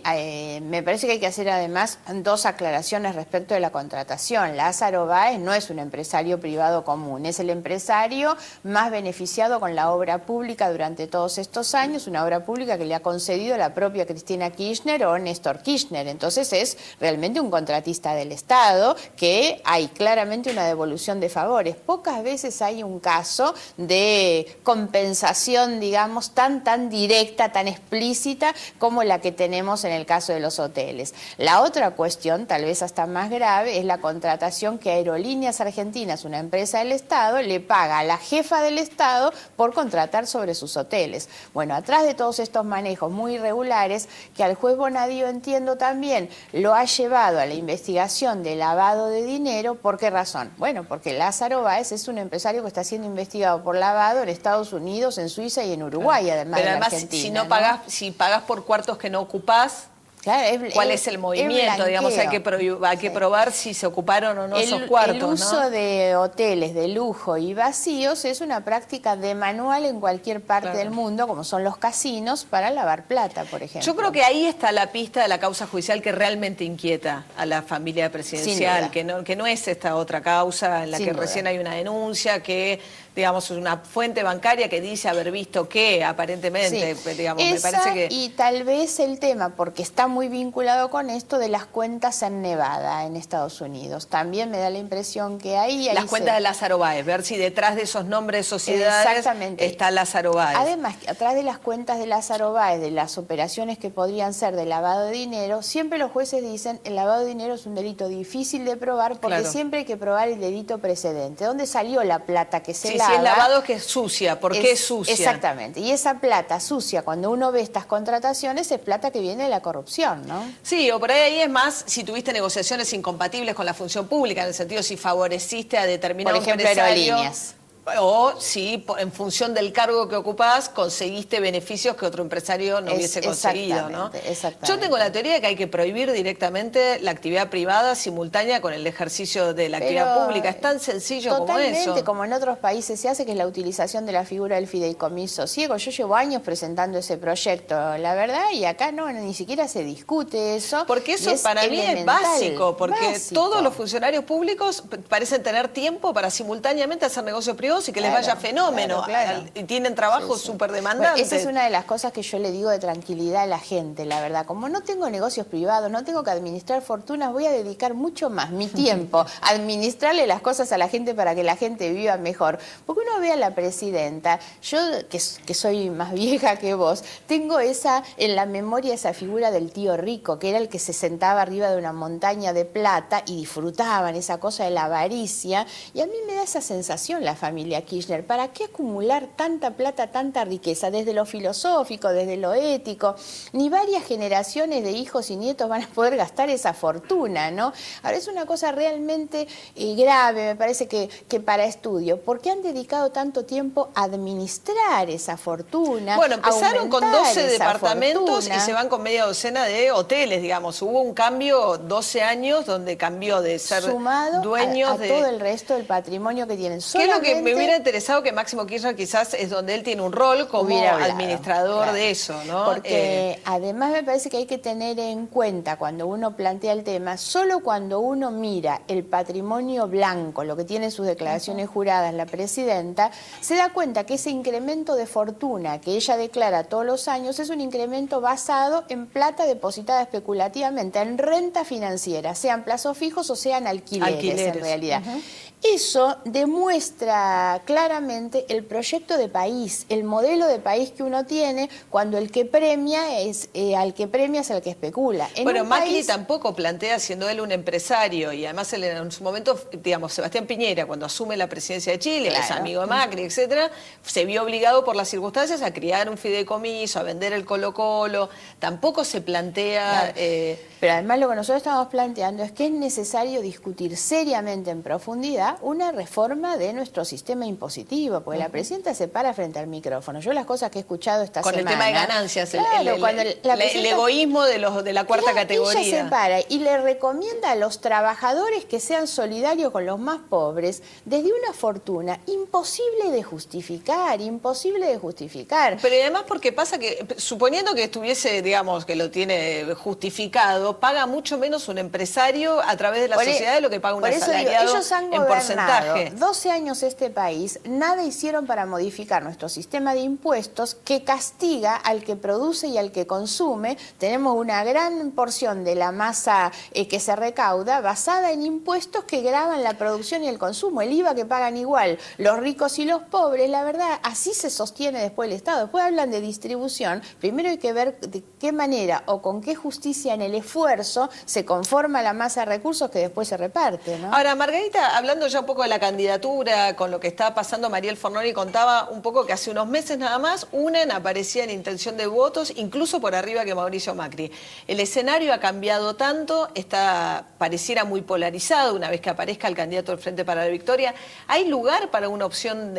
me parece que hay que hacer además dos aclaraciones respecto de la contratación. Lázaro Báez no es un empresario privado común, es el empresario más beneficiado con la obra pública durante todos estos años, una obra pública que le ha concedido la propia Cristina Kirchner o Néstor Kirchner. Entonces es realmente un contratista del Estado, que hay claramente una devolución de favores. Pocas veces hay un caso de compensación, digamos, tan directa, tan explícita como la que tenemos en el caso de los hoteles. La otra cuestión, tal vez hasta más grave, es la contratación que Aerolíneas Argentinas, una empresa del Estado, le paga a la jefa del Estado por contratar sobre sus hoteles. Bueno, atrás de todos estos manejos muy irregulares, que al juez Bonadío, entiendo también, lo ha llevado a la investigación de lavado de dinero. ¿Por qué razón? Bueno, porque Lázaro Báez es un empresario que está siendo investigado por lavado en Estados Unidos, en Suiza y en Uruguay, además de Argentina. Si no pagás, si pagás por cuartos que no ocupás, claro, ¿cuál es el movimiento? Digamos, hay que probar si se ocuparon o no esos cuartos. El uso de hoteles de lujo y vacíos es una práctica de manual en cualquier parte del mundo, como son los casinos, para lavar plata, por ejemplo. Yo creo que ahí está la pista de la causa judicial que realmente inquieta a la familia presidencial, que no es esta otra causa en la que recién hay una denuncia, que digamos es una fuente bancaria que dice haber visto que aparentemente, digamos, me parece que... Y tal vez el tema, porque está muy vinculado con esto de las cuentas en Nevada, en Estados Unidos. También me da la impresión que ahí las cuentas de Lázaro Báez, ver si detrás de esos nombres de sociedades está Lázaro Báez. Además, atrás de las cuentas de Lázaro Báez, de las operaciones que podrían ser de lavado de dinero, siempre los jueces dicen el lavado de dinero es un delito difícil de probar, porque siempre hay que probar el delito precedente. ¿Dónde salió la plata que se lava? Si es lavado, que es sucia. ¿Por qué es sucia? Exactamente. Y esa plata sucia, cuando uno ve estas contrataciones, es plata que viene de la corrupción, ¿no? Sí, o por ahí es más si tuviste negociaciones incompatibles con la función pública, en el sentido si favoreciste a determinados empresarios. Por ejemplo, Aerolíneas. O si en función del cargo que ocupás conseguiste beneficios que otro empresario no hubiese conseguido, ¿no? Exactamente. Yo tengo la teoría de que hay que prohibir directamente la actividad privada simultánea con el ejercicio de la actividad pública. Es tan sencillo como eso. Totalmente, como en otros países se hace, que es la utilización de la figura del fideicomiso ciego. Yo llevo años presentando ese proyecto, la verdad, y acá no, ni siquiera se discute eso. Porque eso para mí es básico, porque todos los funcionarios públicos parecen tener tiempo para simultáneamente hacer negocios privados y que les vaya fenómeno. Y tienen trabajos súper demandantes. Bueno, esa es una de las cosas que yo le digo de tranquilidad a la gente, la verdad. Como no tengo negocios privados, no tengo que administrar fortunas, voy a dedicar mucho más mi tiempo a administrarle las cosas a la gente para que la gente viva mejor. Porque uno ve a la presidenta, yo que soy más vieja que vos, tengo en la memoria esa figura del tío rico, que era el que se sentaba arriba de una montaña de plata y disfrutaban esa cosa de la avaricia. Y a mí me da esa sensación la familia Kirchner. ¿Para qué acumular tanta plata, tanta riqueza? Desde lo filosófico, desde lo ético, ni varias generaciones de hijos y nietos van a poder gastar esa fortuna, ¿no? Ahora, es una cosa realmente grave, me parece que para estudio. ¿Por qué han dedicado tanto tiempo a administrar esa fortuna? Bueno, empezaron con 12 departamentos fortuna, y se van con media docena de hoteles, digamos. Hubo un cambio, 12 años, donde cambió de ser dueños a todo el resto del patrimonio que tienen. ¿Qué es lo que me hubiera interesado? Que Máximo Kirchner quizás es donde él tiene un rol como administrador de eso, ¿no? Porque además me parece que hay que tener en cuenta cuando uno plantea el tema, solo cuando uno mira el patrimonio blanco, lo que tiene sus declaraciones juradas la presidenta, se da cuenta que ese incremento de fortuna que ella declara todos los años es un incremento basado en plata depositada especulativamente, en renta financiera, sean plazos fijos o sean alquileres. En realidad. Eso demuestra claramente el proyecto de país, el modelo de país que uno tiene cuando el que premia es al que premia es al que especula. Bueno, Macri tampoco plantea, siendo él un empresario, y además él en su momento, digamos, Sebastián Piñera, cuando asume la presidencia de Chile, es amigo de Macri, etcétera, se vio obligado por las circunstancias a crear un fideicomiso, a vender el Colo-Colo. Tampoco se plantea... Pero además lo que nosotros estamos planteando es que es necesario discutir seriamente en profundidad una reforma de nuestro sistema impositivo, porque la presidenta se para frente al micrófono. Yo las cosas que he escuchado esta semana... Con el tema de ganancias, el egoísmo de la cuarta categoría. Ella se para y le recomienda a los trabajadores que sean solidarios con los más pobres desde una fortuna imposible de justificar, Pero además porque pasa que, suponiendo que estuviese, digamos, que lo tiene justificado, paga mucho menos un empresario a través de la sociedad de lo que paga un asalariado en porcentaje. 12 años este país, nada hicieron para modificar nuestro sistema de impuestos que castiga al que produce y al que consume. Tenemos una gran porción de la masa que se recauda basada en impuestos que gravan la producción y el consumo, el IVA que pagan igual los ricos y los pobres. La verdad, así se sostiene después el Estado. Después hablan de distribución. Primero hay que ver de qué manera o con qué justicia en el esfuerzo se conforma la masa de recursos que después se reparte, ¿no? Ahora, Margarita, hablando ya un poco de la candidatura, con lo que está pasando, Mariel Fornoni contaba un poco que hace unos meses nada más, UNEN aparecía en intención de votos, incluso por arriba que Mauricio Macri. El escenario ha cambiado tanto, pareciera muy polarizado una vez que aparezca el candidato del Frente para la Victoria. ¿Hay lugar para una opción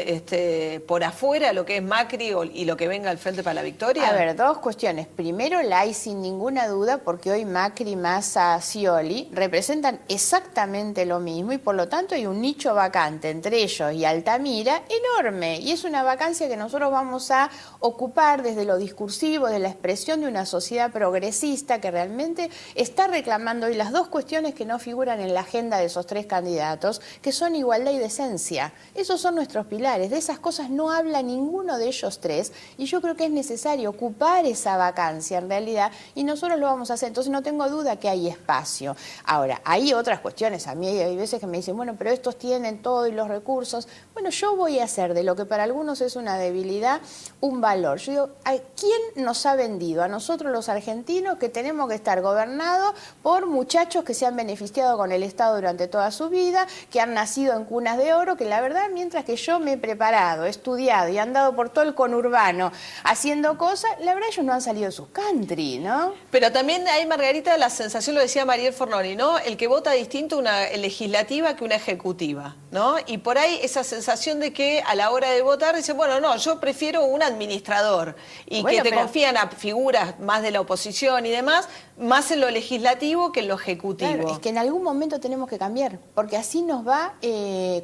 por afuera, lo que es Macri y lo que venga al Frente para la Victoria? A ver, dos cuestiones. Primero, la hay sin ninguna duda, porque hoy Macri, Massa, Scioli representan exactamente lo mismo y por lo tanto hay un nicho vacante entre ellos y Altamira enorme, y es una vacancia que nosotros vamos a ocupar desde lo discursivo, de la expresión de una sociedad progresista que realmente está reclamando hoy las dos cuestiones que no figuran en la agenda de esos tres candidatos, que son igualdad y decencia. Esos son nuestros pilares, de esas cosas no habla ninguno de ellos tres, y yo creo que es necesario ocupar esa vacancia en realidad, y nosotros lo vamos a hacer. Entonces no tengo duda que hay espacio. Ahora, hay otras cuestiones. A mí hay veces que me dicen, bueno, pero estos tienen todo y los recursos. Bueno, yo voy a hacer de lo que para algunos es una debilidad, un valor. Yo digo, ¿a quién nos ha vendido? A nosotros los argentinos, que tenemos que estar gobernados por muchachos que se han beneficiado con el Estado durante toda su vida, que han nacido en cunas de oro, que la verdad, mientras que yo me he preparado, he estudiado y he andado por todo el conurbano haciendo cosas, la verdad ellos no han salido de sus country, ¿no? Pero también hay, Margarita, la sensación, lo decía Mariel Fornoni, ¿no? El que vota distinto una legislativa que una ejecutiva. ejecutiva, ¿no? Y por ahí esa sensación de que a la hora de votar dicen, bueno, no, yo prefiero un administrador y bueno, que te confían a figuras más de la oposición y demás, más en lo legislativo que en lo ejecutivo. Claro, es que en algún momento tenemos que cambiar, porque así nos va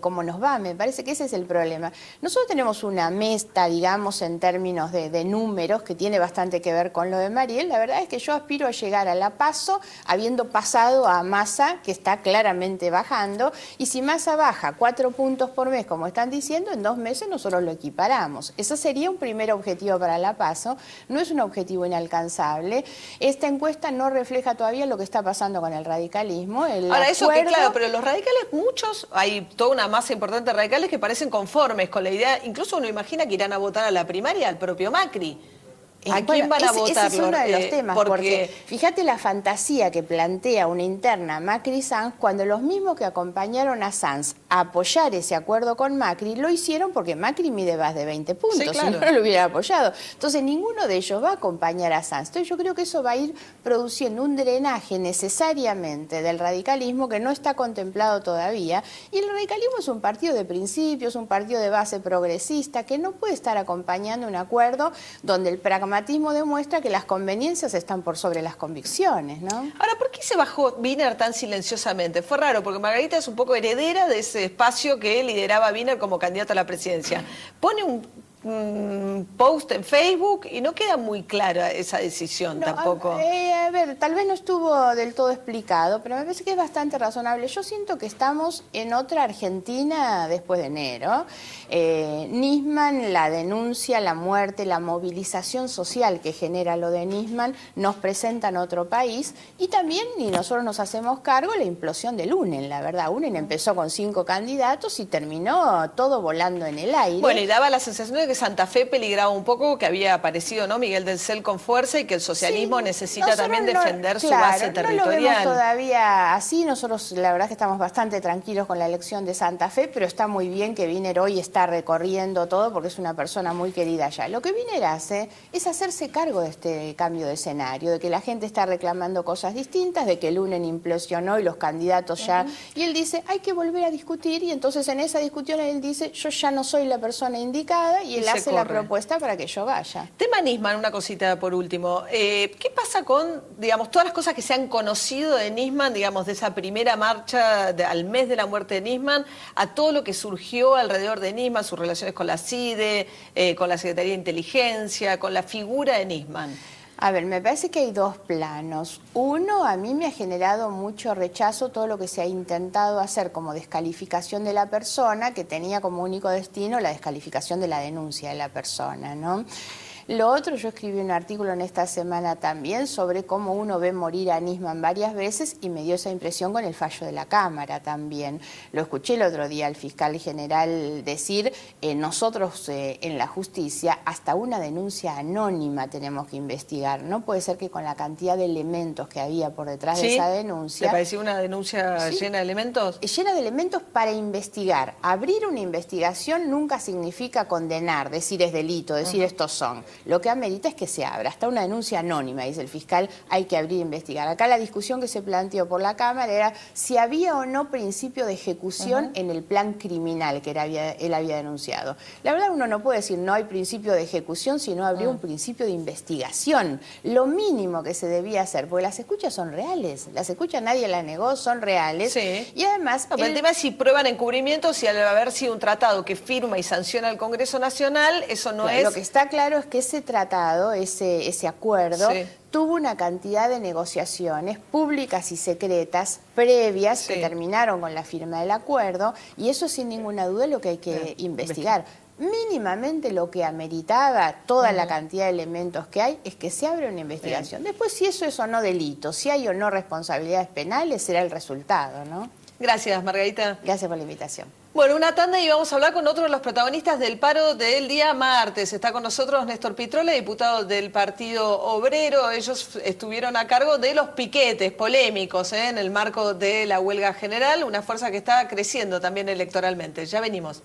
como nos va, me parece que ese es el problema. Nosotros tenemos una meta, digamos, en términos de números, que tiene bastante que ver con lo de Mariel. La verdad es que yo aspiro a llegar a la PASO habiendo pasado a Massa, que está claramente bajando, y si Massa baja 4 puntos por mes, como están diciendo, en 2 meses nosotros lo equiparamos. Ese sería un primer objetivo para la PASO, no es un objetivo inalcanzable. Esta encuesta no refleja todavía lo que está pasando con el radicalismo. Ahora, eso que claro, pero los radicales, muchos, hay toda una masa importante de radicales que parecen conformes con la idea, incluso uno imagina que irán a votar a la primaria al propio Macri. ¿A quién van a votar? Ese es uno de los temas, porque fíjate la fantasía que plantea una interna Macri-Sanz, cuando los mismos que acompañaron a Sanz a apoyar ese acuerdo con Macri, lo hicieron porque Macri mide más de 20 puntos, sí, claro. Si no lo hubiera apoyado. Entonces ninguno de ellos va a acompañar a Sanz. Entonces yo creo que eso va a ir produciendo un drenaje necesariamente del radicalismo que no está contemplado todavía, y el radicalismo es un partido de principios, un partido de base progresista, que no puede estar acompañando un acuerdo donde el pragmatismo demuestra que las conveniencias están por sobre las convicciones, ¿no? Ahora, ¿por qué se bajó Wiener tan silenciosamente? Fue raro, porque Margarita es un poco heredera de ese espacio que lideraba Wiener como candidato a la presidencia. Pone un post en Facebook y no queda muy clara esa decisión tampoco. A ver, tal vez no estuvo del todo explicado, pero me parece que es bastante razonable. Yo siento que estamos en otra Argentina después de enero. Nisman, la denuncia, la muerte, la movilización social que genera lo de Nisman nos presentan otro país, y también, y nosotros nos hacemos cargo, la implosión del UNEN, la verdad. UNEN empezó con 5 candidatos y terminó todo volando en el aire. Bueno, y daba la sensación de que Santa Fe peligraba un poco, que había aparecido, ¿no?, Miguel del Cel con fuerza, y que el socialismo necesita también defender su base territorial. No lo vemos todavía así. Nosotros la verdad que estamos bastante tranquilos con la elección de Santa Fe, pero está muy bien que Wiener hoy está recorriendo todo porque es una persona muy querida allá. Lo que Wiener hace es hacerse cargo de este cambio de escenario, de que la gente está reclamando cosas distintas, de que el UNEN implosionó y los candidatos ya... Y él dice, hay que volver a discutir, y entonces en esa discusión él dice, yo ya no soy la persona indicada, y él hace la propuesta para que yo vaya. Tema Nisman, una cosita por último. ¿Qué pasa con, digamos, todas las cosas que se han conocido de Nisman, digamos, de esa primera marcha al mes de la muerte de Nisman, a todo lo que surgió alrededor de Nisman, sus relaciones con la CIDE, con la Secretaría de Inteligencia, con la figura de Nisman? A ver, me parece que hay 2 planos. Uno, a mí me ha generado mucho rechazo todo lo que se ha intentado hacer como descalificación de la persona, que tenía como único destino la descalificación de la denuncia de la persona, ¿no? Lo otro, yo escribí un artículo en esta semana también sobre cómo uno ve morir a Nisman varias veces, y me dio esa impresión con el fallo de la Cámara también. Lo escuché el otro día al fiscal general decir, nosotros en la justicia hasta una denuncia anónima tenemos que investigar. No puede ser que con la cantidad de elementos que había por detrás de esa denuncia... ¿Te pareció una denuncia llena de elementos? Llena de elementos para investigar. Abrir una investigación nunca significa condenar, decir es delito, decir estos son. Lo que amerita es que se abra. Hasta una denuncia anónima, dice el fiscal, hay que abrir e investigar. Acá la discusión que se planteó por la Cámara era si había o no principio de ejecución en el plan criminal que él había denunciado. La verdad, uno no puede decir no hay principio de ejecución si no habría un principio de investigación. Lo mínimo que se debía hacer, porque las escuchas son reales. Las escuchas nadie las negó, son reales. Sí. Y además... el tema es si prueban encubrimientos, si al haber sido un tratado que firma y sanciona el Congreso Nacional, eso no es... Lo que está claro es que ese tratado, ese acuerdo, tuvo una cantidad de negociaciones públicas y secretas previas que terminaron con la firma del acuerdo, y eso sin ninguna duda es lo que hay que investigar. Mínimamente lo que ameritaba toda la cantidad de elementos que hay es que se abra una investigación. Después, si eso es o no delito, si hay o no responsabilidades penales, será el resultado, ¿no? Gracias, Margarita. Gracias por la invitación. Bueno, una tanda y vamos a hablar con otro de los protagonistas del paro del día martes. Está con nosotros Néstor Pitrola, diputado del Partido Obrero. Ellos estuvieron a cargo de los piquetes polémicos en el marco de la huelga general, una fuerza que está creciendo también electoralmente. Ya venimos.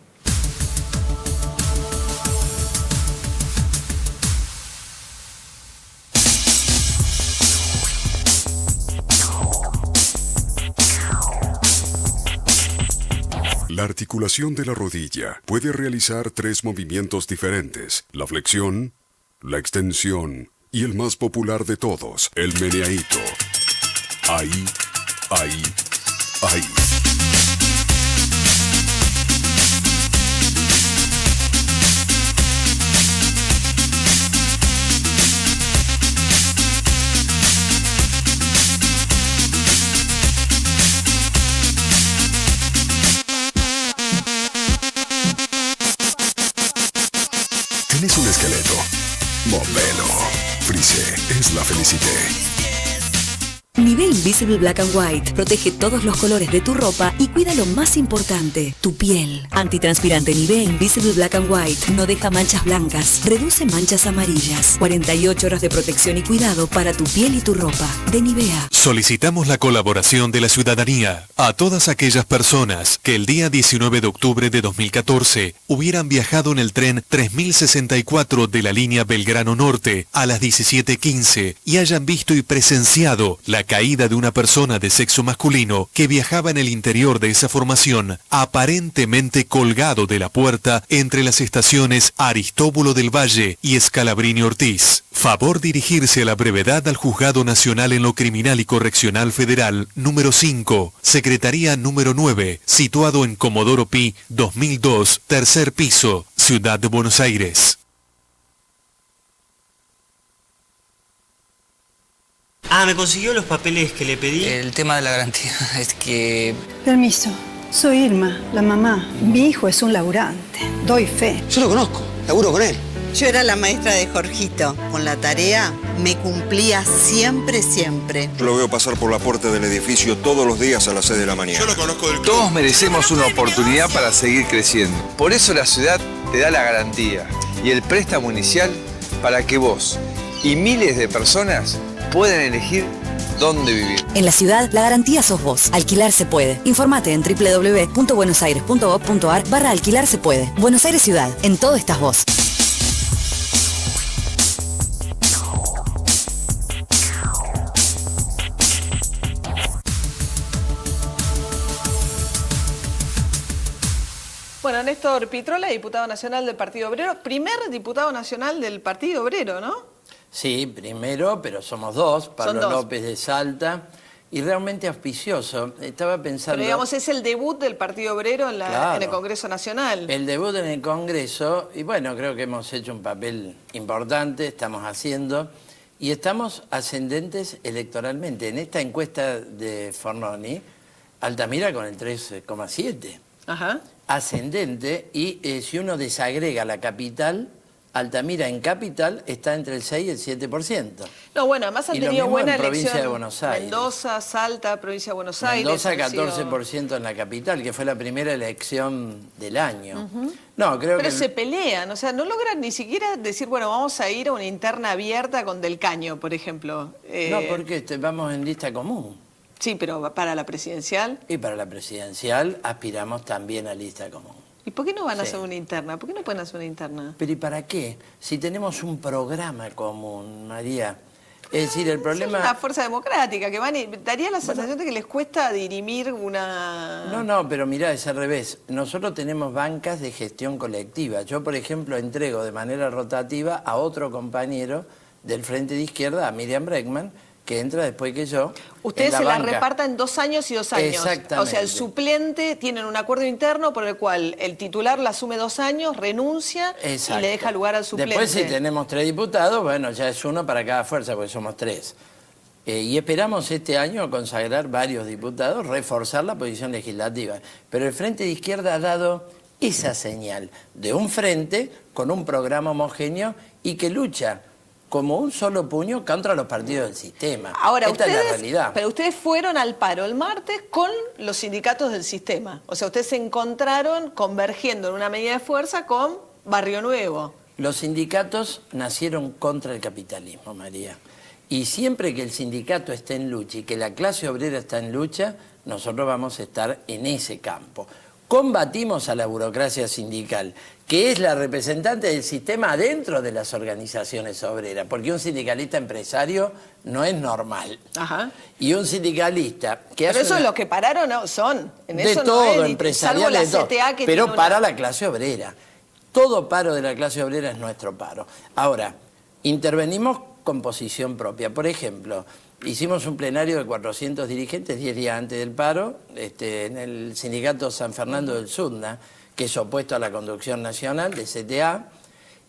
La articulación de la rodilla puede realizar 3 movimientos diferentes: la flexión, la extensión y el más popular de todos, el meneadito. Ahí, ahí, ahí. ¿Tienes un esqueleto? Movelo. Frise es la felicidad. Nivea Invisible Black and White protege todos los colores de tu ropa y cuida lo más importante, tu piel. Antitranspirante Nivea Invisible Black and White no deja manchas blancas, reduce manchas amarillas. 48 horas de protección y cuidado para tu piel y tu ropa. De Nivea. Solicitamos la colaboración de la ciudadanía a todas aquellas personas que el día 19 de octubre de 2014 hubieran viajado en el tren 3064 de la línea Belgrano Norte a las 17:15 y hayan visto y presenciado la caída de una persona de sexo masculino que viajaba en el interior de esa formación, aparentemente colgado de la puerta entre las estaciones Aristóbulo del Valle y Scalabrini Ortiz. Favor dirigirse a la brevedad al Juzgado Nacional en lo Criminal y Correccional Federal número 5, Secretaría número 9, situado en Comodoro Pi 2002, tercer piso, Ciudad de Buenos Aires. ¿Me consiguió los papeles que le pedí? El tema de la garantía es que... Permiso. Soy Irma, la mamá. Mi hijo es un laburante. Doy fe. Yo lo conozco. Laburo con él. Yo era la maestra de Jorgito. Con la tarea me cumplía siempre, siempre. Yo lo veo pasar por la puerta del edificio todos los días a las 6 de la mañana. Yo lo conozco del club. Todos merecemos una oportunidad para seguir creciendo. Por eso la ciudad te da la garantía y el préstamo inicial para que vos y miles de personas pueden elegir dónde vivir. En la ciudad, la garantía sos vos. Alquilar se puede. Informate en www.buenosaires.gov.ar/alquilar se puede. Buenos Aires Ciudad. En todo estás vos. Bueno, Néstor Pitrola, diputado nacional del Partido Obrero, primer diputado nacional del Partido Obrero, ¿no? Sí, primero, pero somos dos, Pablo López de Salta, y realmente auspicioso. Estaba pensando... Pero digamos, es el debut del Partido Obrero en el Congreso Nacional. El debut en el Congreso, y bueno, creo que hemos hecho un papel importante, estamos haciendo, y estamos ascendentes electoralmente. En esta encuesta de Fornoni, Altamira con el 3,7. Ajá. Ascendente, y si uno desagrega la capital, Altamira en capital está entre el 6 y el 7%. No, bueno, además han tenido buena elección. Provincia de Buenos Aires. Mendoza, Salta, provincia de Buenos Aires. Mendoza 14% en la capital, que fue la primera elección del año. No, creo Pero que... se pelean, o sea, no logran ni siquiera decir, bueno, vamos a ir a una interna abierta con Del Caño, por ejemplo. No, porque vamos en lista común. Sí, pero para la presidencial. Y para la presidencial aspiramos también a lista común. ¿Y por qué no van a hacer una interna? ¿Por qué no pueden hacer una interna? Pero ¿y para qué? Si tenemos un programa común, María. Es decir, el problema... Es una fuerza democrática, que van y daría la sensación de que les cuesta dirimir una... No, pero mirá, es al revés. Nosotros tenemos bancas de gestión colectiva. Yo, por ejemplo, entrego de manera rotativa a otro compañero del Frente de Izquierda, a Miriam Bregman, que entra después que yo. Ustedes se la repartan 2 años y 2 años. Exactamente. O sea, el suplente tienen un acuerdo interno por el cual el titular la asume 2 años, renuncia y le deja lugar al suplente. Después, si tenemos 3 diputados, bueno, ya es uno para cada fuerza, porque somos 3. Y esperamos este año consagrar varios diputados, reforzar la posición legislativa. Pero el Frente de Izquierda ha dado esa señal de un frente con un programa homogéneo y que lucha como un solo puño contra los partidos del sistema. Ahora, esta es la realidad. Pero ustedes fueron al paro el martes con los sindicatos del sistema. O sea, ustedes se encontraron convergiendo en una medida de fuerza con Barrio Nuevo. Los sindicatos nacieron contra el capitalismo, María. Y siempre que el sindicato esté en lucha y que la clase obrera está en lucha, nosotros vamos a estar en ese campo. Combatimos a la burocracia sindical, que es la representante del sistema dentro de las organizaciones obreras, porque un sindicalista empresario no es normal. Ajá. Y un sindicalista que Pero hace eso los que pararon no son. En de eso todo, no es, empresarial, salvo la de todo. CTA que Pero tiene para una... la clase obrera. Todo paro de la clase obrera es nuestro paro. Ahora, intervenimos con posición propia. Por ejemplo, hicimos un plenario de 400 dirigentes 10 días antes del paro, en el sindicato San Fernando del Sunda, que es opuesto a la conducción nacional de CTA,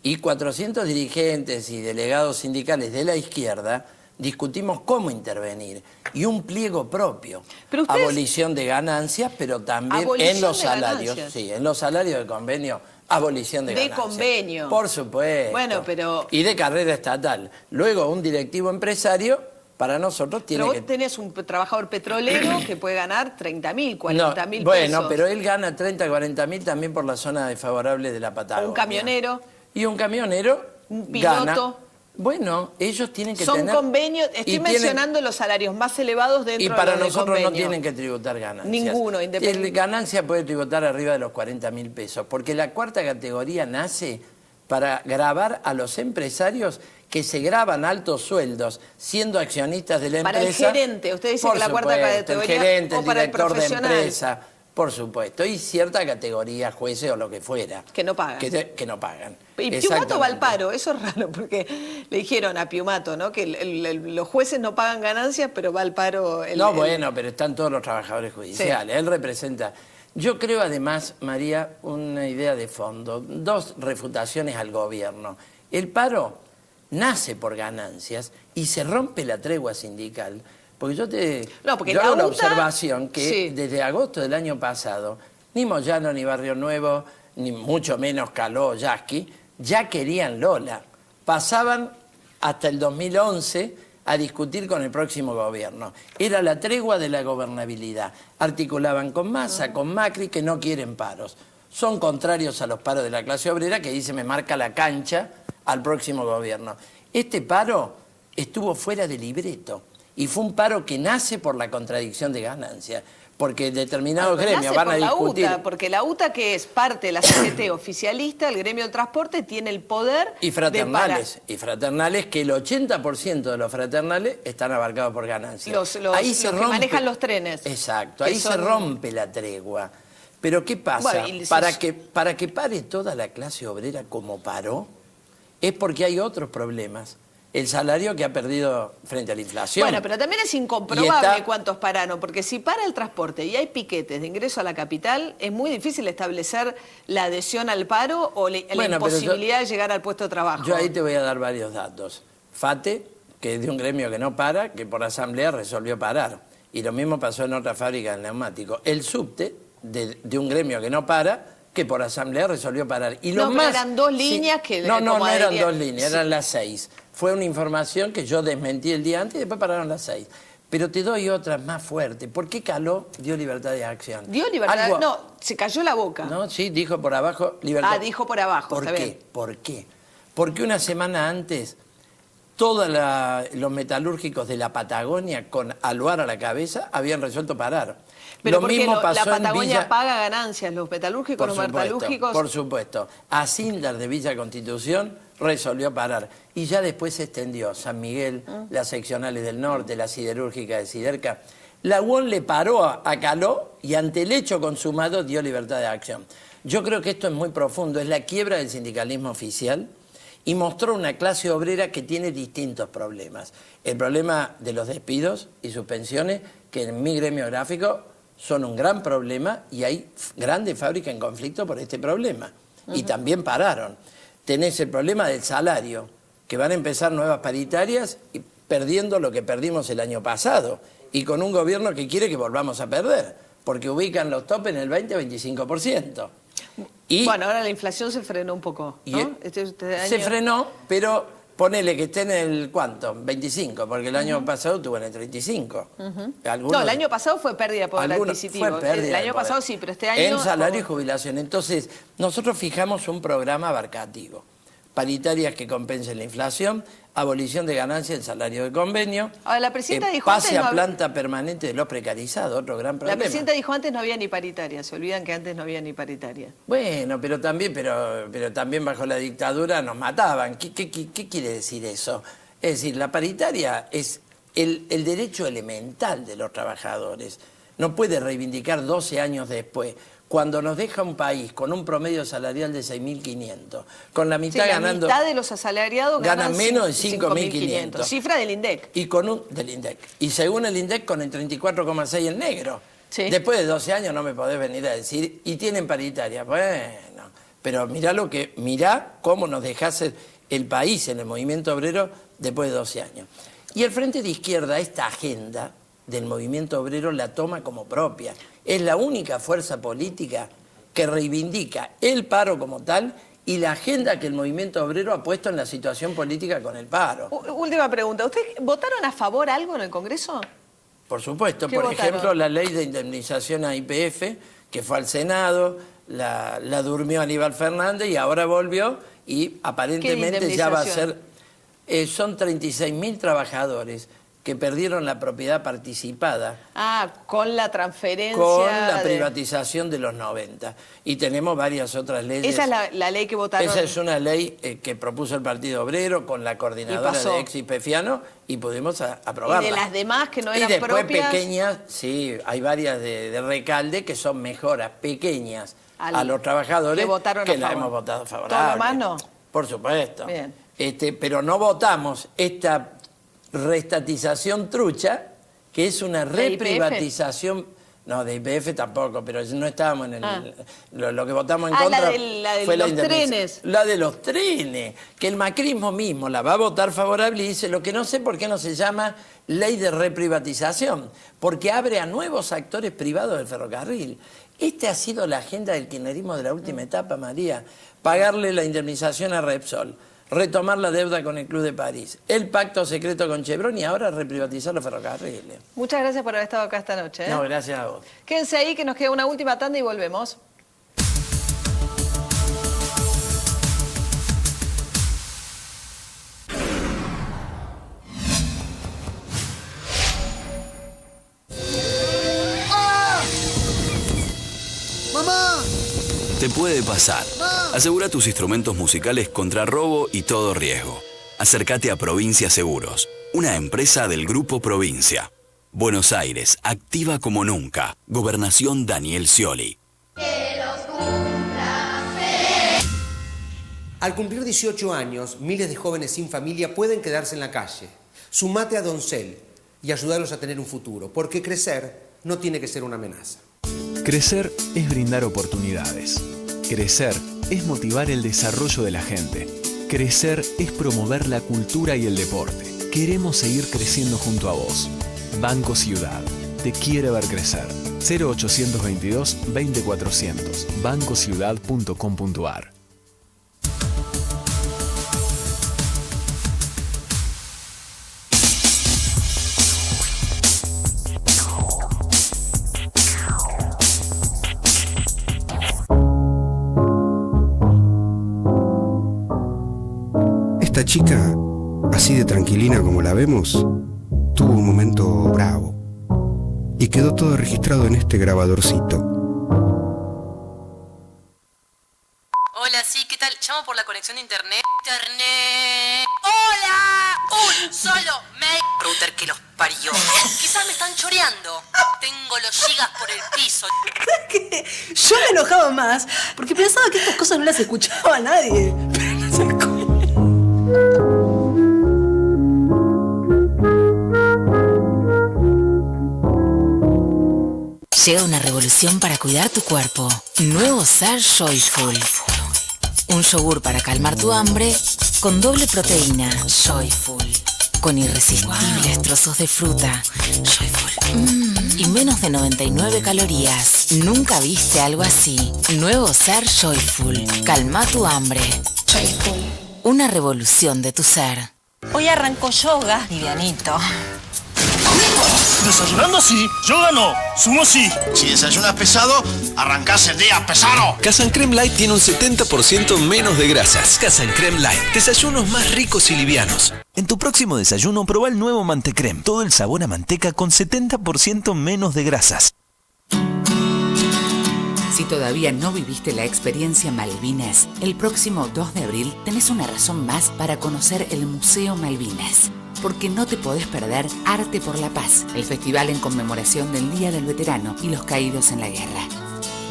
y 400 dirigentes y delegados sindicales de la izquierda discutimos cómo intervenir y un pliego propio. Pero ustedes... Abolición de ganancias, pero también Abolición en los de salarios. ganancias. Sí, en los salarios de convenio, abolición de ganancias. De convenio. Por supuesto. Bueno, pero... Y de carrera estatal. Luego, un directivo empresario, para nosotros tiene pero que... vos tenés un trabajador petrolero que puede ganar 30.000, 40.000 pesos. Bueno, pero él gana 30, 40.000 también por la zona desfavorable de la Patagonia. Un camionero. Y un camionero un piloto. Gana. Bueno, ellos tienen que son tener... convenios, estoy mencionando los salarios más elevados dentro de los Y para de nosotros convenio. no tienen que tributar ganancias. Ninguno, independiente. Ganancia puede tributar arriba de los 40.000 pesos, porque la cuarta categoría nace para gravar a los empresarios que se graban altos sueldos siendo accionistas de la empresa. Para el gerente, usted dice que la cuarta categoría, el gerente, o para el director de profesional. empresa, por supuesto, y cierta categoría, jueces o lo que fuera. Que no pagan. Que no pagan. Y Piumato va al paro, eso es raro, porque le dijeron a Piumato, ¿no? Que los jueces no pagan ganancias, pero va al paro... Bueno, pero están todos los trabajadores judiciales. Sí. Él representa... Yo creo además, María, una idea de fondo, dos refutaciones al gobierno. El paro nace por ganancias y se rompe la tregua sindical. Porque yo hago una observación que desde agosto del año pasado, ni Moyano, ni Barrio Nuevo, ni mucho menos Caló, Yasky, ya querían Lola. Pasaban hasta el 2011 a discutir con el próximo gobierno. Era la tregua de la gobernabilidad. Articulaban con Massa, con Macri, que no quieren paros. Son contrarios a los paros de la clase obrera, que dice me marca la cancha al próximo gobierno. Este paro estuvo fuera de libreto. Y fue un paro que nace por la contradicción de ganancias, porque determinados gremios van a discutir... La UTA, porque la UTA, que es parte de la CGT oficialista, el gremio del transporte, tiene el poder y fraternales, que el 80% de los fraternales están abarcados por ganancias. Los que manejan los trenes. Exacto, ahí se rompe la tregua. Pero ¿qué pasa? Bueno, para que pare toda la clase obrera como paró, es porque hay otros problemas. El salario que ha perdido frente a la inflación. Bueno, pero también es incomprobable cuántos pararon, porque si para el transporte y hay piquetes de ingreso a la capital, es muy difícil establecer la adhesión al paro o la imposibilidad de llegar al puesto de trabajo. Yo ahí te voy a dar varios datos. FATE, que es de un gremio que no para, que por asamblea resolvió parar. Y lo mismo pasó en otra fábrica de neumáticos. El subte, de un gremio que no para, que por asamblea resolvió parar. Y no, pero eran dos líneas que... No eran dos líneas, eran las 6. Fue una información que yo desmentí el día antes y después pararon las 6. Pero te doy otra más fuerte. ¿Por qué Caló dio libertad de acción? ¿Dio libertad? No, se cayó la boca. No, sí, dijo por abajo libertad. Ah, dijo por abajo, ¿Por está qué? bien. ¿Por qué? Porque una semana antes, todos los metalúrgicos de la Patagonia, con Aluar a la cabeza, habían resuelto parar. Pero lo mismo pasó la Patagonia en Villa... paga ganancias, los metalúrgicos, los metalúrgicos... Por supuesto. Asindar de Villa Constitución resolvió parar. Y ya después se extendió San Miguel, las seccionales del norte, la siderúrgica de Siderca. La UON le paró a Caló y ante el hecho consumado dio libertad de acción. Yo creo que esto es muy profundo, es la quiebra del sindicalismo oficial y mostró una clase obrera que tiene distintos problemas. El problema de los despidos y suspensiones, que en mi gremio gráfico son un gran problema y hay grandes fábricas en conflicto por este problema. Y también pararon. Tenés el problema del salario, que van a empezar nuevas paritarias y perdiendo lo que perdimos el año pasado. Y con un gobierno que quiere que volvamos a perder, porque ubican los topes en el 20-25%. Y bueno, ahora la inflación se frenó un poco, ¿no? Se frenó, pero ponele que esté en el, ¿cuánto? 25, porque el año pasado estuvo en el 35. No, el año pasado fue pérdida de poder adquisitivo. Fue pérdida el año pasado sí, pero este año... En salario y jubilación. Entonces, nosotros fijamos un programa abarcativo. paritarias que compensen la inflación, abolición de ganancias del salario de convenio, Ahora, la presidenta dijo pase antes a no hab- planta permanente de los precarizados, otro gran La problema. presidenta dijo antes no había ni paritaria, se olvidan que antes no había ni paritaria. Bueno, pero también bajo la dictadura nos mataban. ¿Qué quiere decir eso? Es decir, la paritaria es el derecho elemental de los trabajadores. No puede reivindicar 12 años después. Cuando nos deja un país con un promedio salarial de 6.500, con la mitad ganando... La mitad de los asalariados ganan menos de 5.500. Cifra del INDEC. Y del INDEC. Y según el INDEC, con el 34,6 en negro. Sí. Después de 12 años no me podés venir a decir, y tienen paritaria. Bueno, pero mirá cómo nos dejase el país en el movimiento obrero después de 12 años. Y el Frente de Izquierda, esta agenda del movimiento obrero la toma como propia. Es la única fuerza política que reivindica el paro como tal y la agenda que el movimiento obrero ha puesto en la situación política con el paro. Última pregunta. ¿Ustedes votaron a favor algo en el Congreso? Por supuesto, ¿Qué por votaron? ejemplo, la ley de indemnización a YPF, que fue al Senado, la durmió Aníbal Fernández y ahora volvió y aparentemente ya va a ser... son 36.000 trabajadores que perdieron la propiedad participada. Con la transferencia... Con la privatización de los 90. Y tenemos varias otras leyes. Esa es la ley que votaron. Esa es una ley que propuso el Partido Obrero con la coordinadora de ex-YPFiano y pudimos aprobarla. Y de las demás que no eran propias. Y después propias... pequeñas, sí, hay varias de Recalde que son mejoras pequeñas a los trabajadores que la hemos votado favorable. ¿Todo lo más no? Por supuesto. Bien. Pero no votamos esta reestatización trucha, que es una reprivatización... No, de YPF tampoco, pero no estábamos en el... Lo que votamos en contra la de fue los trenes. La de los trenes, que el macrismo mismo la va a votar favorable y dice, lo que no sé por qué no se llama ley de reprivatización, porque abre a nuevos actores privados del ferrocarril. Esta ha sido la agenda del kirchnerismo de la última etapa, María. Pagarle la indemnización a Repsol, retomar la deuda con el Club de París, el pacto secreto con Chevron y ahora reprivatizar los ferrocarriles. Muchas gracias por haber estado acá esta noche. No, gracias a vos. Quédense ahí que nos queda una última tanda y volvemos. ¡Mamá! Te puede pasar. Asegura tus instrumentos musicales contra robo y todo riesgo. Acércate a Provincia Seguros, una empresa del Grupo Provincia. Buenos Aires, activa como nunca. Gobernación Daniel Scioli. Al cumplir 18 años, miles de jóvenes sin familia pueden quedarse en la calle. Sumate a Doncel y ayudarlos a tener un futuro, porque crecer no tiene que ser una amenaza. Crecer es brindar oportunidades. Crecer es motivar el desarrollo de la gente. Crecer es promover la cultura y el deporte. Queremos seguir creciendo junto a vos. Banco Ciudad. Te quiere ver crecer. 0822-20400. bancociudad.com.ar. Esta chica, así de tranquilina como la vemos, tuvo un momento bravo y quedó todo registrado en este grabadorcito. Hola, sí, ¿qué tal? Llamo por la conexión de internet. ¡Hola! ¡Un solo mail! Router que los parió. Quizás me están choreando. Tengo los gigas por el piso. Yo me enojaba más porque pensaba que estas cosas no las escuchaba nadie. Pero no se escucha. Llega una revolución para cuidar tu cuerpo. Nuevo Ser Joyful. Un yogur para calmar tu hambre con doble proteína. Joyful. Con irresistibles trozos de fruta. Joyful. Y menos de 99 calorías. Nunca viste algo así. Nuevo Ser Joyful. Calma tu hambre. Joyful. Una revolución de tu ser. Hoy arrancó yoga, livianito. Desayunando sí, yoga no, sumo sí. Si desayunas pesado, arrancás el día pesado. Casa Creme Light tiene un 70% menos de grasas. Casa Creme Light, desayunos más ricos y livianos. En tu próximo desayuno, probá el nuevo Mantecrem. Todo el sabor a manteca con 70% menos de grasas. Si todavía no viviste la experiencia Malvinas, el próximo 2 de abril tenés una razón más para conocer el Museo Malvinas. Porque no te podés perder Arte por la Paz, el festival en conmemoración del Día del Veterano y los caídos en la guerra.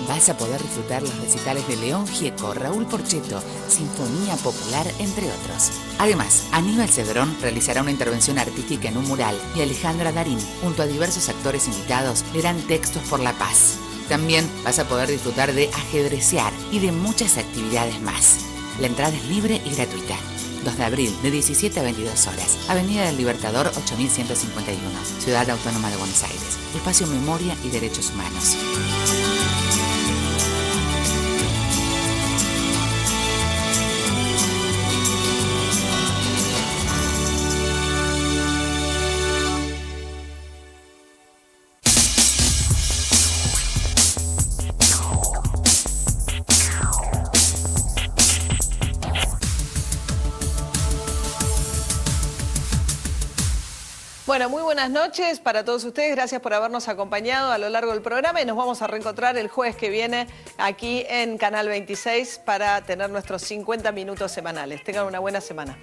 Vas a poder disfrutar los recitales de León Gieco, Raúl Porchetto, Sinfonía Popular, entre otros. Además, Aníbal Cedrón realizará una intervención artística en un mural y Alejandra Darín, junto a diversos actores invitados, leerán textos por la paz. También vas a poder disfrutar de ajedrecear y de muchas actividades más. La entrada es libre y gratuita. 2 de abril, de 17 a 22 horas. Avenida del Libertador, 8151. Ciudad Autónoma de Buenos Aires. Espacio Memoria y Derechos Humanos. Bueno, muy buenas noches para todos ustedes. Gracias por habernos acompañado a lo largo del programa y nos vamos a reencontrar el jueves que viene aquí en Canal 26 para tener nuestros 50 minutos semanales. Tengan una buena semana.